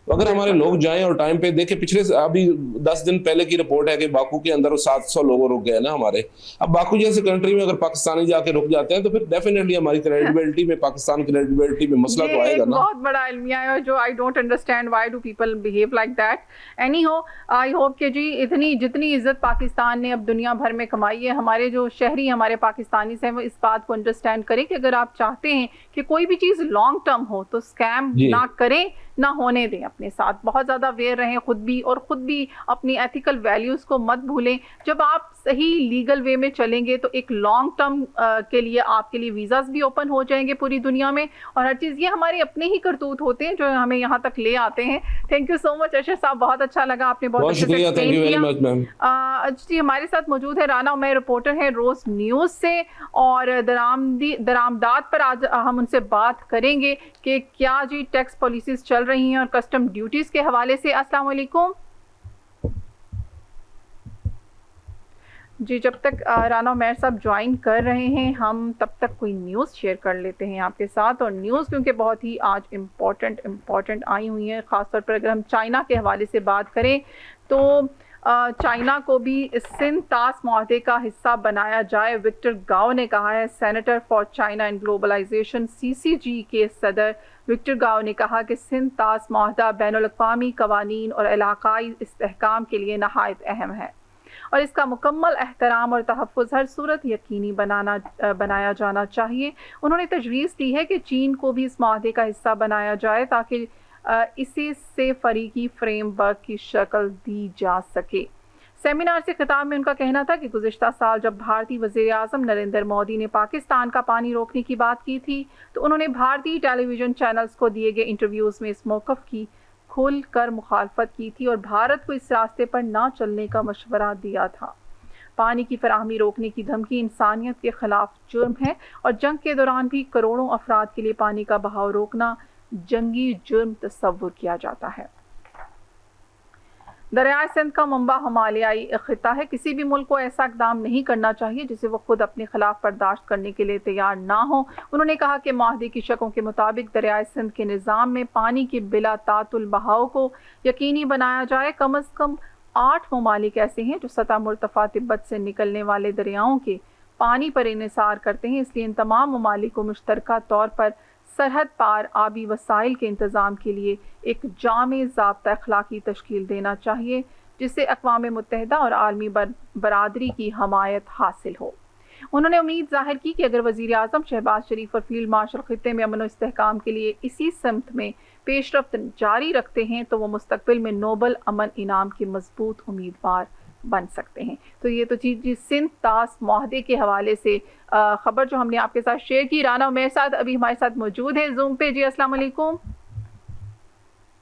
अगर हमारे लोग जाएं और टाइम पे देखें, पिछले अभी 10 दिन पहले की रिपोर्ट है कि बाकू के अंदर 700 लोग रुक गए ना हमारे। अब बाकू जैसे कंट्री में अगर पाकिस्तानी जाके रुक जाते हैं तो फिर डेफिनेटली हमारी क्रेडिबिलिटी में, पाकिस्तान क्रेडिबिलिटी में मसला तो आएगा ना। बहुत बड़ा अलमिया है जो I don't understand why do people behave like that. Any हो, आई होप कि जी इतनी जितनी इज्जत पाकिस्तान ने अब दुनिया भर में कमाई है, हमारे जो शहरी हमारे पाकिस्तानी हैं वो इस बात को अंडरस्टैंड करें कि अगर आप चाहते हैं कि कोई भी चीज़ लॉन्ग टर्म हो तो स्कैम ना करें, ना होने दें अपने साथ। बहुत ज़्यादा अवेयर रहें खुद भी, और ख़ुद भी अपनी एथिकल वैल्यूज़ को मत भूलें। जब आप सही लीगल वे में चलेंगे तो एक लॉन्ग टर्म के लिए आपके लिए वीज़ास भी ओपन हो जाएंगे पूरी दुनिया में, और हर चीज़। ये हमारे अपने ही करतूत होते हैं जो हमें यहाँ तक ले आते हैं। Thank you so much Arshad साहब, बहुत अच्छा लगा, आपने बहुत शुक्रिया, thank you very much ma'am. जी हमारे साथ मौजूद है राना उमैर, रिपोर्टर हैं रोज न्यूज़ से, और दरामदात पर आज हम उनसे बात करेंगे कि क्या जी टैक्स पॉलिसीज चल रही हैं और कस्टम ड्यूटीज के हवाले से। अस्सलाम वालेकुम जी। जब तक राना उमैर साहब ज्वाइन कर रहे हैं हम तब तक कोई न्यूज़ शेयर कर लेते हैं आपके साथ। और न्यूज़ क्योंकि बहुत ही आज इम्पॉर्टेंट आई हुई है, ख़ासतौर पर अगर हम चाइना के हवाले से बात करें तो चाइना को भी सिंध तास मुआहदे का हिस्सा बनाया जाए, विक्टर गाओ ने कहा है। Senator for China and globalisation CCG के सदर विक्टर गाओ ने कहा कि सिंध तास मुआहदा बैनुल-अक़वामी कवानीन और इलाक़ाई इस्तेहकाम के लिए नहायत अहम है और इसका मुकम्मल एहतराम और तहफ़्फ़ुज़ हर सूरत यकीनी बनाया जाना चाहिए। उन्होंने तजवीज़ दी है कि चीन को भी इस मुआहदे का हिस्सा बनाया जाए ताकि इसे से फरीकी फ्रेमवर्क की शक्ल दी जा सके। सेमिनार से खिताब में उनका कहना था कि गुज़िश्ता साल जब भारतीय वज़ीर आज़म नरेंद्र मोदी ने पाकिस्तान का पानी रोकने की बात की थी तो उन्होंने भारतीय टेलीविज़न चैनल्स को दिए गए इंटरव्यूज़ में इस मौक़िफ़ की खुल कर मुखालफत की थी और भारत को इस रास्ते पर ना चलने का मशवरा दिया था। पानी की फराहमी रोकने की धमकी इंसानियत के ख़िलाफ़ जुर्म है और जंग के दौरान भी करोड़ों अफराद के लिए पानी का बहाव रोकना जंगी जुर्म तस्वुर किया जाता है। दरियाए सिंध का मंबा हिमालयाई खिता है, किसी भी मुल्क को ऐसा इक़दाम नहीं करना चाहिए जिसे वो खुद अपने खिलाफ बर्दाश्त करने के लिए तैयार ना हो। उन्होंने कहा कि मुआहदे की शर्तों के मुताबिक दरियाए सिंध के निज़ाम में पानी के बिला तातुल बहाव को यकीनी बनाया जाए। कम अज़ कम 8 ममालिक ऐसे हैं जो सतह मुर्तफ़ा तिब्बत से निकलने वाले दरियाओं के पानी पर इन्हिसार करते हैं, इसलिए इन तमाम ममालिक को मुश्तरका तौर पर सरहद पार आबी वसाइल के इंतज़ाम के लिए एक जामे ज़ाब्ता अखलाकी तश्कील देना चाहिए जिससे अक़वाम मुत्तहिदा और आलमी बरादरी की हमायत हासिल हो। उन्होंने उम्मीद ज़ाहिर की कि अगर वज़ीर आज़म शहबाज शरीफ और फील्ड मार्शल खित्ते में अमन और इस्तेहकाम के लिए इसी समत में पेशरफ्त जारी रखते हैं तो वो मुस्तक़बिल में नोबल अमन इनाम के मजबूत उम्मीदवार बन सकते हैं। तो ये तो जी सिंध तास मुआहदे के हवाले से खबर जो हमने आपके साथ शेयर की। राना मेरे साथ अभी हमारे साथ मौजूद है जूम पे। जी अस्सलाम वालेकुम।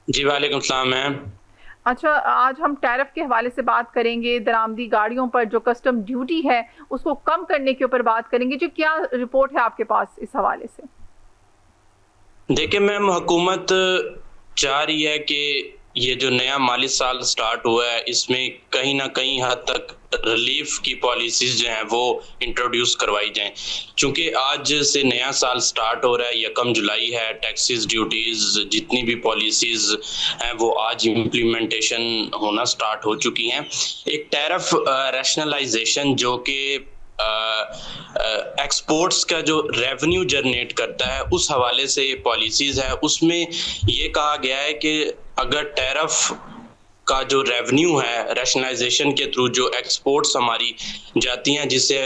जी वालेकुम सलाम मैम। अच्छा, आज हम टैरिफ के हवाले से बात करेंगे, दरामदी गाड़ियों पर जो कस्टम ड्यूटी है उसको कम करने के ऊपर बात करेंगे। जी क्या रिपोर्ट है आपके पास इस हवाले से? देखिए मैम, हुकूमत चाह रही है कि ये जो नया माली साल स्टार्ट हुआ है इसमें कहीं ना कहीं हद तक रिलीफ की पॉलिसीज जो हैं वो इंट्रोड्यूस करवाई जाएं। चूंकि आज से नया साल स्टार्ट हो रहा है, 1 जुलाई है, टैक्सेस ड्यूटीज जितनी भी पॉलिसीज हैं वो आज इम्प्लीमेंटेशन होना स्टार्ट हो चुकी हैं। एक टैरिफ रैशनलाइजेशन जो कि एक्सपोर्ट्स का जो रेवेन्यू जनरेट करता है उस हवाले से पॉलिसीज है, उसमें ये कहा गया है कि अगर टैरिफ का जो रेवेन्यू है रैशनलाइजेशन के थ्रू जो एक्सपोर्ट्स हमारी जाती हैं, जिससे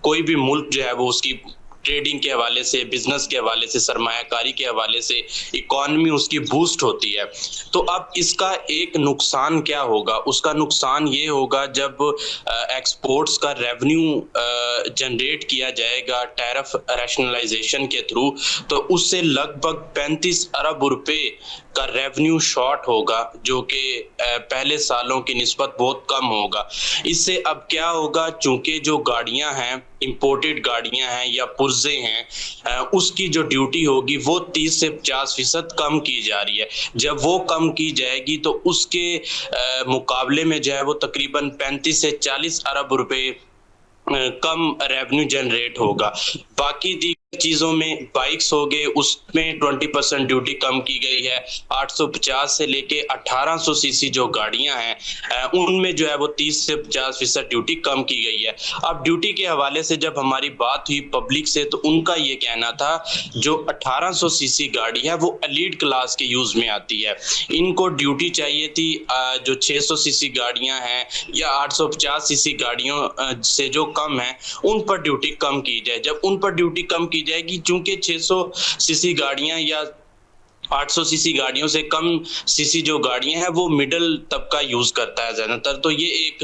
कोई भी मुल्क जो है वो उसकी ट्रेडिंग के हवाले से, बिजनेस के हवाले से, सरमायाकारी के हवाले से इकॉनमी उसकी बूस्ट होती है। तो अब इसका एक नुकसान क्या होगा? उसका नुकसान ये होगा जब एक्सपोर्ट्स का रेवेन्यू जनरेट किया जाएगा टैरिफ रैशनलाइजेशन के थ्रू, तो उससे लगभग 35 अरब रुपए का रेवेन्यू शॉर्ट होगा जो कि पहले सालों की निस्बत बहुत कम होगा। इससे अब क्या होगा, चूंकि जो गाड़ियां हैं, इंपोर्टेड गाड़ियां हैं या पुर्जे हैं, उसकी जो ड्यूटी होगी वो 30 से 50% कम की जा रही है। जब वो कम की जाएगी तो उसके मुकाबले में जो है वो तकरीबन 35 से 40 अरब रुपए कम रेवेन्यू जनरेट होगा। बाकी दी चीजों में बाइक्स हो गए उसमें 20% ड्यूटी कम की गई है। 850 से लेके 1800 सीसी जो गाड़ियां हैं उनमें जो है वो 30 से 50% ड्यूटी कम की गई है। अब ड्यूटी के हवाले से जब हमारी बात हुई पब्लिक से तो उनका ये कहना था जो 1800 सीसी गाड़ी है वो एलीट क्लास के यूज में आती है, इनको ड्यूटी चाहिए थी जो 600 सीसी गाड़ियां हैं या 850 सीसी गाड़ियों से जो कम है उन पर ड्यूटी कम की जाए। जब उन पर ड्यूटी कम की जाएगी, चूंकि 600 सीसी गाड़ियां या 800 सीसी गाड़ियों से कम सीसी जो गाड़ियां हैं वो मिडिल तबका यूज करता है ज्यादातर, तो ये एक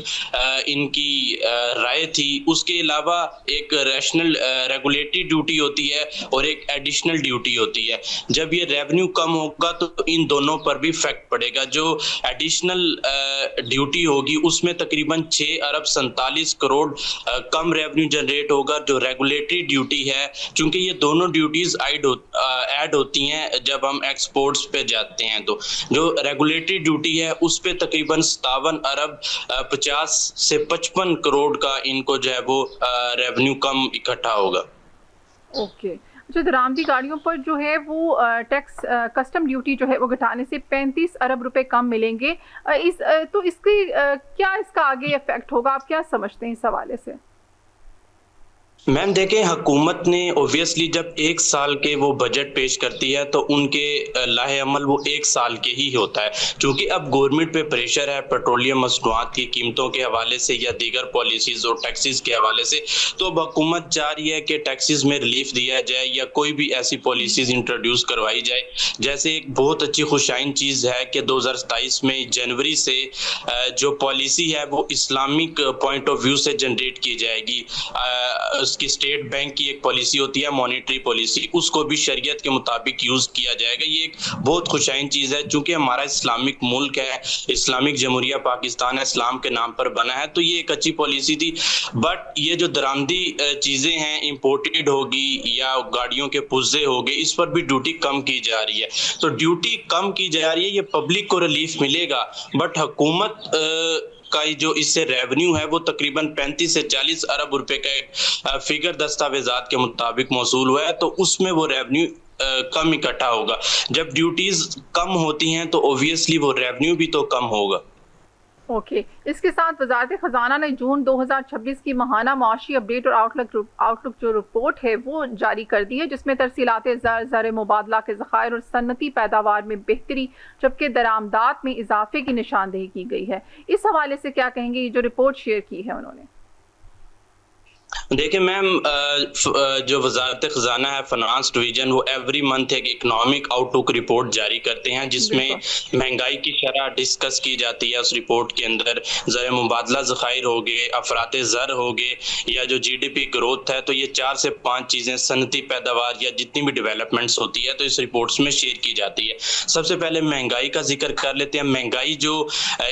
इनकी राय थी। उसके अलावा एक रैशनल रेगुलेटरी ड्यूटी होती है और एक एडिशनल ड्यूटी होती है। जब ये रेवेन्यू कम होगा तो इन दोनों पर भी इफेक्ट पड़ेगा। जो एडिशनल ड्यूटी होगी उसमें तकरीबन 6 अरब 47 करोड़ कम रेवेन्यू जनरेट होगा। जो रेगुलेटरी ड्यूटी है, चूंकि ये दोनों ड्यूटीज ऐड होती हैं जब हम एक्सपोर्ट्स पे जाते हैं, तो जो रेगुलेटरी ड्यूटी है उस पे तकरीबन 57 अरब 50 से 55 करोड़ का इनको जो है वो रेवेन्यू कम इकट्ठा होगा। ओके, जो दरामदी गाड़ियों पर जो है वो टैक्स कस्टम ड्यूटी जो है वो घटाने से 35 अरब रुपए कम मिलेंगे। तो इसकी क्या इसका आगे इफेक्ट होगा, आप क्या समझते हैं इस हवाले से? मैम देखें, हुकूमत ने ओबियसली जब 1 साल के वो बजट पेश करती है तो उनके लाहे अमल वो 1 साल के ही होता है। क्योंकि अब गवर्नमेंट पे प्रेशर है पेट्रोलियम मसनूआत की कीमतों के हवाले से या दीगर पॉलिसीज और टैक्सेस के हवाले से, तो अब हुकूमत चाह रही है कि टैक्सेस में रिलीफ दिया जाए या कोई भी ऐसी पॉलिसीज इंट्रोड्यूस करवाई जाए। जैसे एक बहुत अच्छी खुशाइन चीज़ है कि 2027 में जनवरी से जो पॉलिसी है वो इस्लामिक पॉइंट ऑफ व्यू से जनरेट की जाएगी। की स्टेट बैंक की एक पॉलिसी होती है मॉनेटरी पॉलिसी, उसको भी शरीयत के मुताबिक यूज किया जाएगा। ये एक बहुत खुशाइन चीज है, चूंकि हमारा इस्लामिक मुल्क है, इस्लामिक जमहूरिया पाकिस्तान है, इस्लाम के नाम पर बना है, तो ये एक अच्छी पॉलिसी थी। बट ये जो दरामदी चीजें हैं इंपोर्टेड होगी या गाड़ियों के पुर्जे हो गए, इस पर भी ड्यूटी कम की जा रही है। तो ड्यूटी कम की जा रही है, ये पब्लिक को रिलीफ मिलेगा, बट हुकूमत का जो इससे रेवेन्यू है वो तकरीबन 35 से 40 अरब रुपए का एक फिगर दस्तावेजात के मुताबिक मौसूल हुआ है, तो उसमें वो रेवेन्यू कम इकट्ठा होगा। जब ड्यूटीज कम होती हैं तो ऑब्वियसली वो रेवेन्यू भी तो कम होगा। ओके, इसके साथ वजारत खजाना ने जून 2026 की माहाना मुआशी अपडेट और आउटलुक जो रिपोर्ट है वो जारी कर दी है, जिसमें तरसीलात ज़र मुबादला के ज़खायर और सन्नती पैदावार में बेहतरी जबकि दरामदात में इजाफे की निशानदेही की गई है। इस हवाले से क्या कहेंगे, ये जो रिपोर्ट शेयर की है उन्होंने? देखिए मैम, जो वजारत खजाना है फाइनेंस डिवीजन वो एवरी मंथ एक इकोनॉमिक आउटलुक रिपोर्ट जारी करते हैं, जिसमें महंगाई की शरह डिस्कस की जाती है। उस रिपोर्ट के अंदर ज़र मुबादला ज़खायर हो गए, अफरात ज़र हो गए, या जो GDP ग्रोथ है, तो ये 4 से 5 चीज़ें सनती पैदावार या जितनी भी डेवलपमेंट्स होती है तो इस रिपोर्ट्स में शेयर की जाती है। सबसे पहले महंगाई का जिक्र कर लेते हैं। महंगाई जो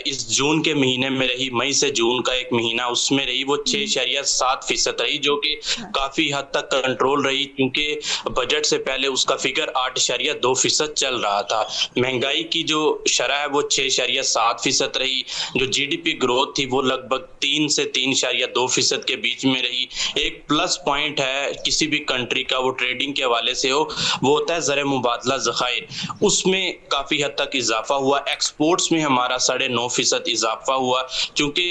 इस जून के महीने में रही, मई से जून का एक महीना उसमें रही, वो 6.7% रही, जो कि काफी हद तक कंट्रोल रही, क्योंकि बजट से पहले उसका फिगर 8.2% चल रहा था। महंगाई की जो शरह है वो 6.7% रही। जो GDP ग्रोथ थी वो लगभग 3 से 3.2% के बीच में रही। एक प्लस पॉइंट है किसी भी कंट्री का, वो ट्रेडिंग के हवाले से हो, वो होता है ज़र मुबादला ज़खायर, उसमें काफी हद तक इजाफा हुआ। एक्सपोर्ट्स में हमारा 9.5% इजाफा हुआ, क्योंकि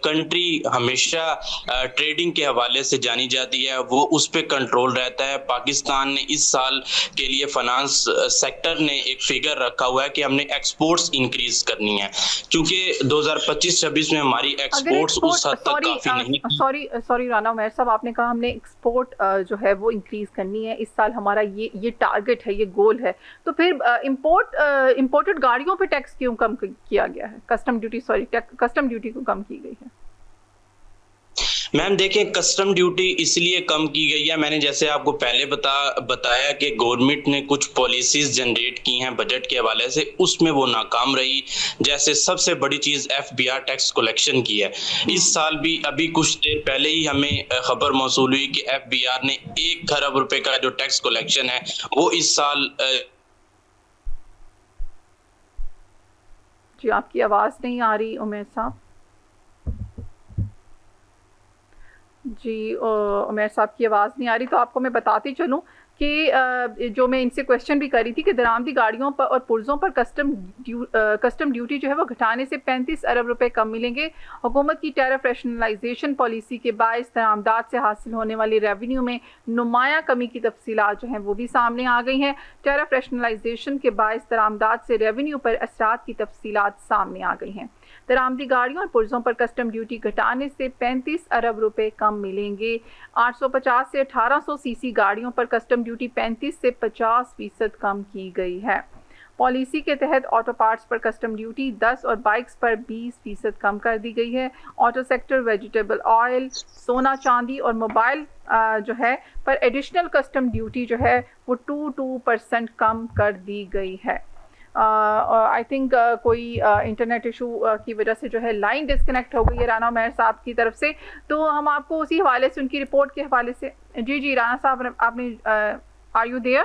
कंट्री हमेशा ट्रेडिंग के हवाले से जानी जाती है, वो उस पे कंट्रोल रहता है। पाकिस्तान ने इस साल के लिए फाइनेंस सेक्टर ने एक फिगर रखा हुआ है कि हमने एक्सपोर्ट्स इंक्रीज करनी है, क्योंकि 2025-26 में हमारी एक्सपोर्ट्स उस हद तक काफी नहीं। सॉरी राना उमैर साहब, आपने कहा हमने एक्सपोर्ट जो है वो इंक्रीज करनी है, इस साल हमारा ये टारगेट है, ये गोल है, तो फिर इंपोर्टेड गाड़ियों पे टैक्स क्यों कम किया गया है? कस्टम ड्यूटी को कम की गई है। मैम देखिए, कस्टम ड्यूटी इसलिए कम की गई है, मैंने जैसे आपको पहले बताया कि गवर्नमेंट ने कुछ पॉलिसीज जनरेट की हैं बजट के हवाले से, उसमें वो नाकाम रही। जैसे सबसे बड़ी चीज FBR टैक्स कलेक्शन की है। इस साल भी अभी कुछ देर पहले ही हमें खबर मौसूल हुई कि FBR ने 1 खरब रुपए का जो टैक्स कलेक्शन है वो इस साल जी आपकी आवाज नहीं आ रही उमैर साहब। जी उमैर साहब की आवाज़ नहीं आ रही, तो आपको मैं बताती चलूँ कि जो मैं इनसे क्वेश्चन भी करी थी कि दरामदी गाड़ियों पर और पुर्जों पर कस्टम ड्यूटी जो है वो घटाने से 35 अरब रुपए कम मिलेंगे। हुकूमत की टैरिफ रैशनलाइजेशन पॉलिसी के बायस दरामदात से हासिल होने वाली रेवेन्यू में नुमाया कमी की तफसीलात जो हैं वो भी सामने आ गई हैं। टैरिफ रैशनलाइजेशन के बायस दरामदात से रेवेन्यू पर असरात की तफसीलात सामने आ गई हैं। दरामदी गाड़ियों और पुर्जों पर कस्टम ड्यूटी घटाने से 35 अरब रुपए कम मिलेंगे। 850 से 1800 सीसी गाड़ियों पर कस्टम ड्यूटी 35 से 50% कम की गई है। पॉलिसी के तहत ऑटो पार्ट्स पर कस्टम ड्यूटी 10 और बाइक्स पर 20% कम कर दी गई है। ऑटो सेक्टर, वेजिटेबल ऑयल, सोना चांदी और मोबाइल जो है पर एडिशनल कस्टम ड्यूटी जो है वो 2% कम कर दी गई है। आई थिंक कोई इंटरनेट इशू की वजह से जो है लाइन डिस्कनेक्ट हो गई है राना उमैर साहब की तरफ से, तो हम आपको उसी हवाले से उनकी रिपोर्ट के हवाले से जी राना साहब आपने आर यू देयर?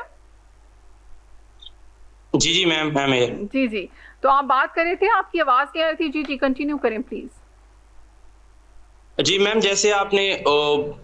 जी मैम मैं जी तो आप बात कर रहे थे, आपकी आवाज़ क्या आ रही थी? जी कंटिन्यू करें प्लीज़। जी मैम, जैसे आपने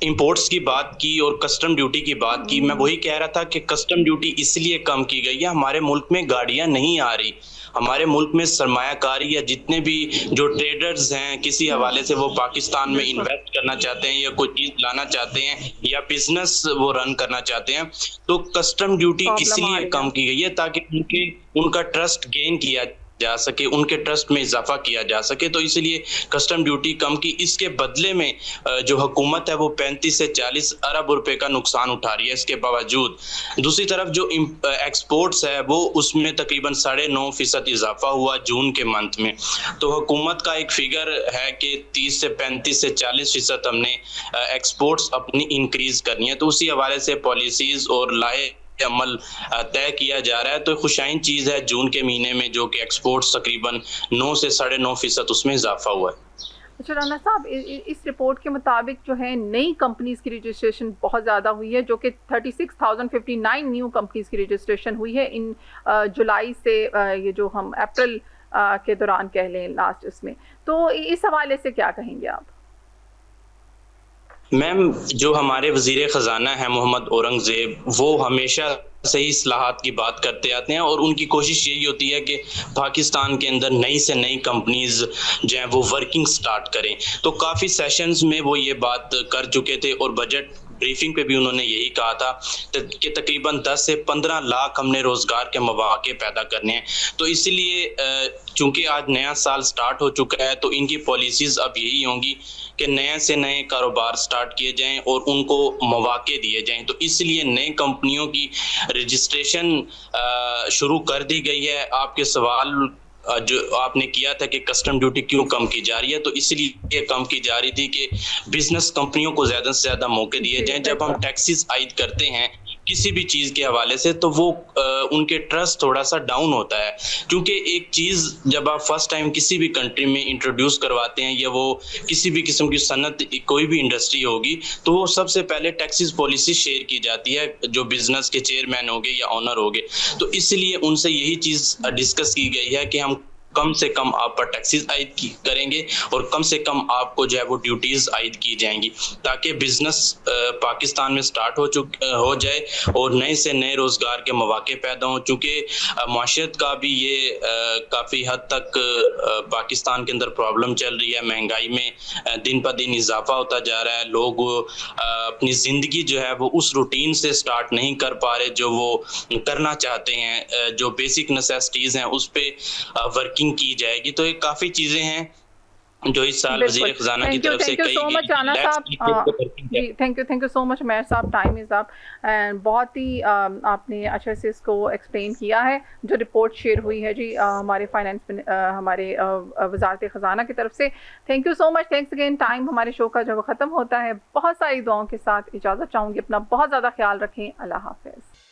इंपोर्ट्स की बात की और कस्टम ड्यूटी की बात की, मैं वही कह रहा था कि कस्टम ड्यूटी इसलिए कम की गई है, हमारे मुल्क में गाड़ियां नहीं आ रही। हमारे मुल्क में सरमायाकारी या जितने भी जो ट्रेडर्स हैं किसी हवाले से वो पाकिस्तान में इन्वेस्ट करना चाहते हैं या कोई चीज लाना चाहते हैं या बिजनेस वो रन करना चाहते हैं, तो कस्टम ड्यूटी इसलिए कम की गई है ताकि उनका ट्रस्ट गेन किया जा सके, उनके ट्रस्ट में इजाफा किया जा सके, तो इसलिए कस्टम ड्यूटी कम की। इसके बदले में जो हुकूमत है वो 35 से 40 अरब रुपए का नुकसान उठा रही है। इसके बावजूद दूसरी तरफ जो एक्सपोर्ट्स है वो उसमें तकरीबन 9.5% इजाफा हुआ जून के मंथ में। तो हुकूमत का एक फिगर है कि 30 से 35 से 40% हमने एक्सपोर्ट्स अपनी इंक्रीज करनी है, तो उसी हवाले से पॉलिसीज और लाए अमल तय किया जा रहा है। तो खुशाइन चीज है जून के महीने में जो कि एक्सपोर्ट्स तकरीबन 9 से 9.5% उसमें इजाफा हुआ है। अच्छा राना साहब, इस रिपोर्ट के मुताबिक जो है नई कंपनीज की रजिस्ट्रेशन बहुत ज़्यादा हुई है, जो कि 36,059 न्यू कंपनीज की रजिस्ट्रेशन हुई है इन जुलाई से ये जो हम अप्रैल के दौरान कह लें लास्ट इसमें, तो इस हवाले से क्या कहेंगे आप? मैम, जो हमारे वजीर ख़जाना है मोहम्मद औरंगज़ेब, वो हमेशा सही इस्लाहात की बात करते आते हैं और उनकी कोशिश यही होती है कि पाकिस्तान के अंदर नई से नई कंपनीज जो हैं वो वर्किंग स्टार्ट करें। तो काफ़ी सेशंस में वो ये बात कर चुके थे और बजट ब्रीफिंग पे भी उन्होंने यही कहा था कि तकरीबन 10 से 15 लाख हमने रोज़गार के मौके पैदा करने हैं। तो इसीलिए चूंकि आज नया साल स्टार्ट हो चुका है तो इनकी पॉलिसीज़ अब यही होंगी कि नए से नए कारोबार स्टार्ट किए जाएं और उनको मौके दिए जाएं। तो इसलिए नई कंपनियों की रजिस्ट्रेशन शुरू कर दी गई है। आपके सवाल जो आपने किया था कि कस्टम ड्यूटी क्यों कम की जा रही है, तो इसलिए कम की जा रही थी कि बिजनेस कंपनियों को ज़्यादा से ज़्यादा मौके दिए जाएं। जब हम टैक्सेस आयद करते हैं किसी भी चीज़ के हवाले से तो वो उनके ट्रस्ट थोड़ा सा डाउन होता है, क्योंकि एक चीज़ जब आप फर्स्ट टाइम किसी भी कंट्री में इंट्रोड्यूस करवाते हैं या वो किसी भी किस्म की सनत कोई भी इंडस्ट्री होगी तो वो सबसे पहले टैक्सेस पॉलिसी शेयर की जाती है जो बिजनेस के चेयरमैन हो गए या ऑनर हो गए। तो इसलिए उनसे यही चीज़ डिस्कस की गई है कि हम कम से कम आप पर टैक्सेस आयद करेंगे और कम से कम आपको जो है वो ड्यूटीज आयद की जाएंगी ताकि बिजनेस पाकिस्तान में स्टार्ट हो जाए और नए से नए रोजगार के मौके पैदा हों। चूँकि माशरत का भी ये काफ़ी हद तक पाकिस्तान के अंदर प्रॉब्लम चल रही है, महंगाई में दिन पर दिन इजाफा होता जा रहा है, लोग अपनी ज़िंदगी जो है वो उस रूटीन से स्टार्ट नहीं कर पा रहे जो वो करना चाहते हैं। जो बेसिक नेसेसिटीज़ हैं उस पर वर्किंग की जाएगी। तो ये काफी चीजें हैं जो इस साल वज़ीर ख़ज़ाना की तरफ से कही गई। Thank you so much Umair साहब, टाइम इज़ अप एंड बहुत ही आपने अच्छे से इसको एक्सप्लेन किया है। जो रिपोर्ट शेयर हुई है जी हमारे हमारे वज़ारत ख़ज़ाना की तरफ से, thank you so much, thanks again. Time हमारे शो का जब ख़त्म होता है, बहुत सारी दुआओं के साथ इजाज़त चाहूँगी। अपना बहुत ज़्यादा ख्याल रखें, अल्लाह हाफ़िज़।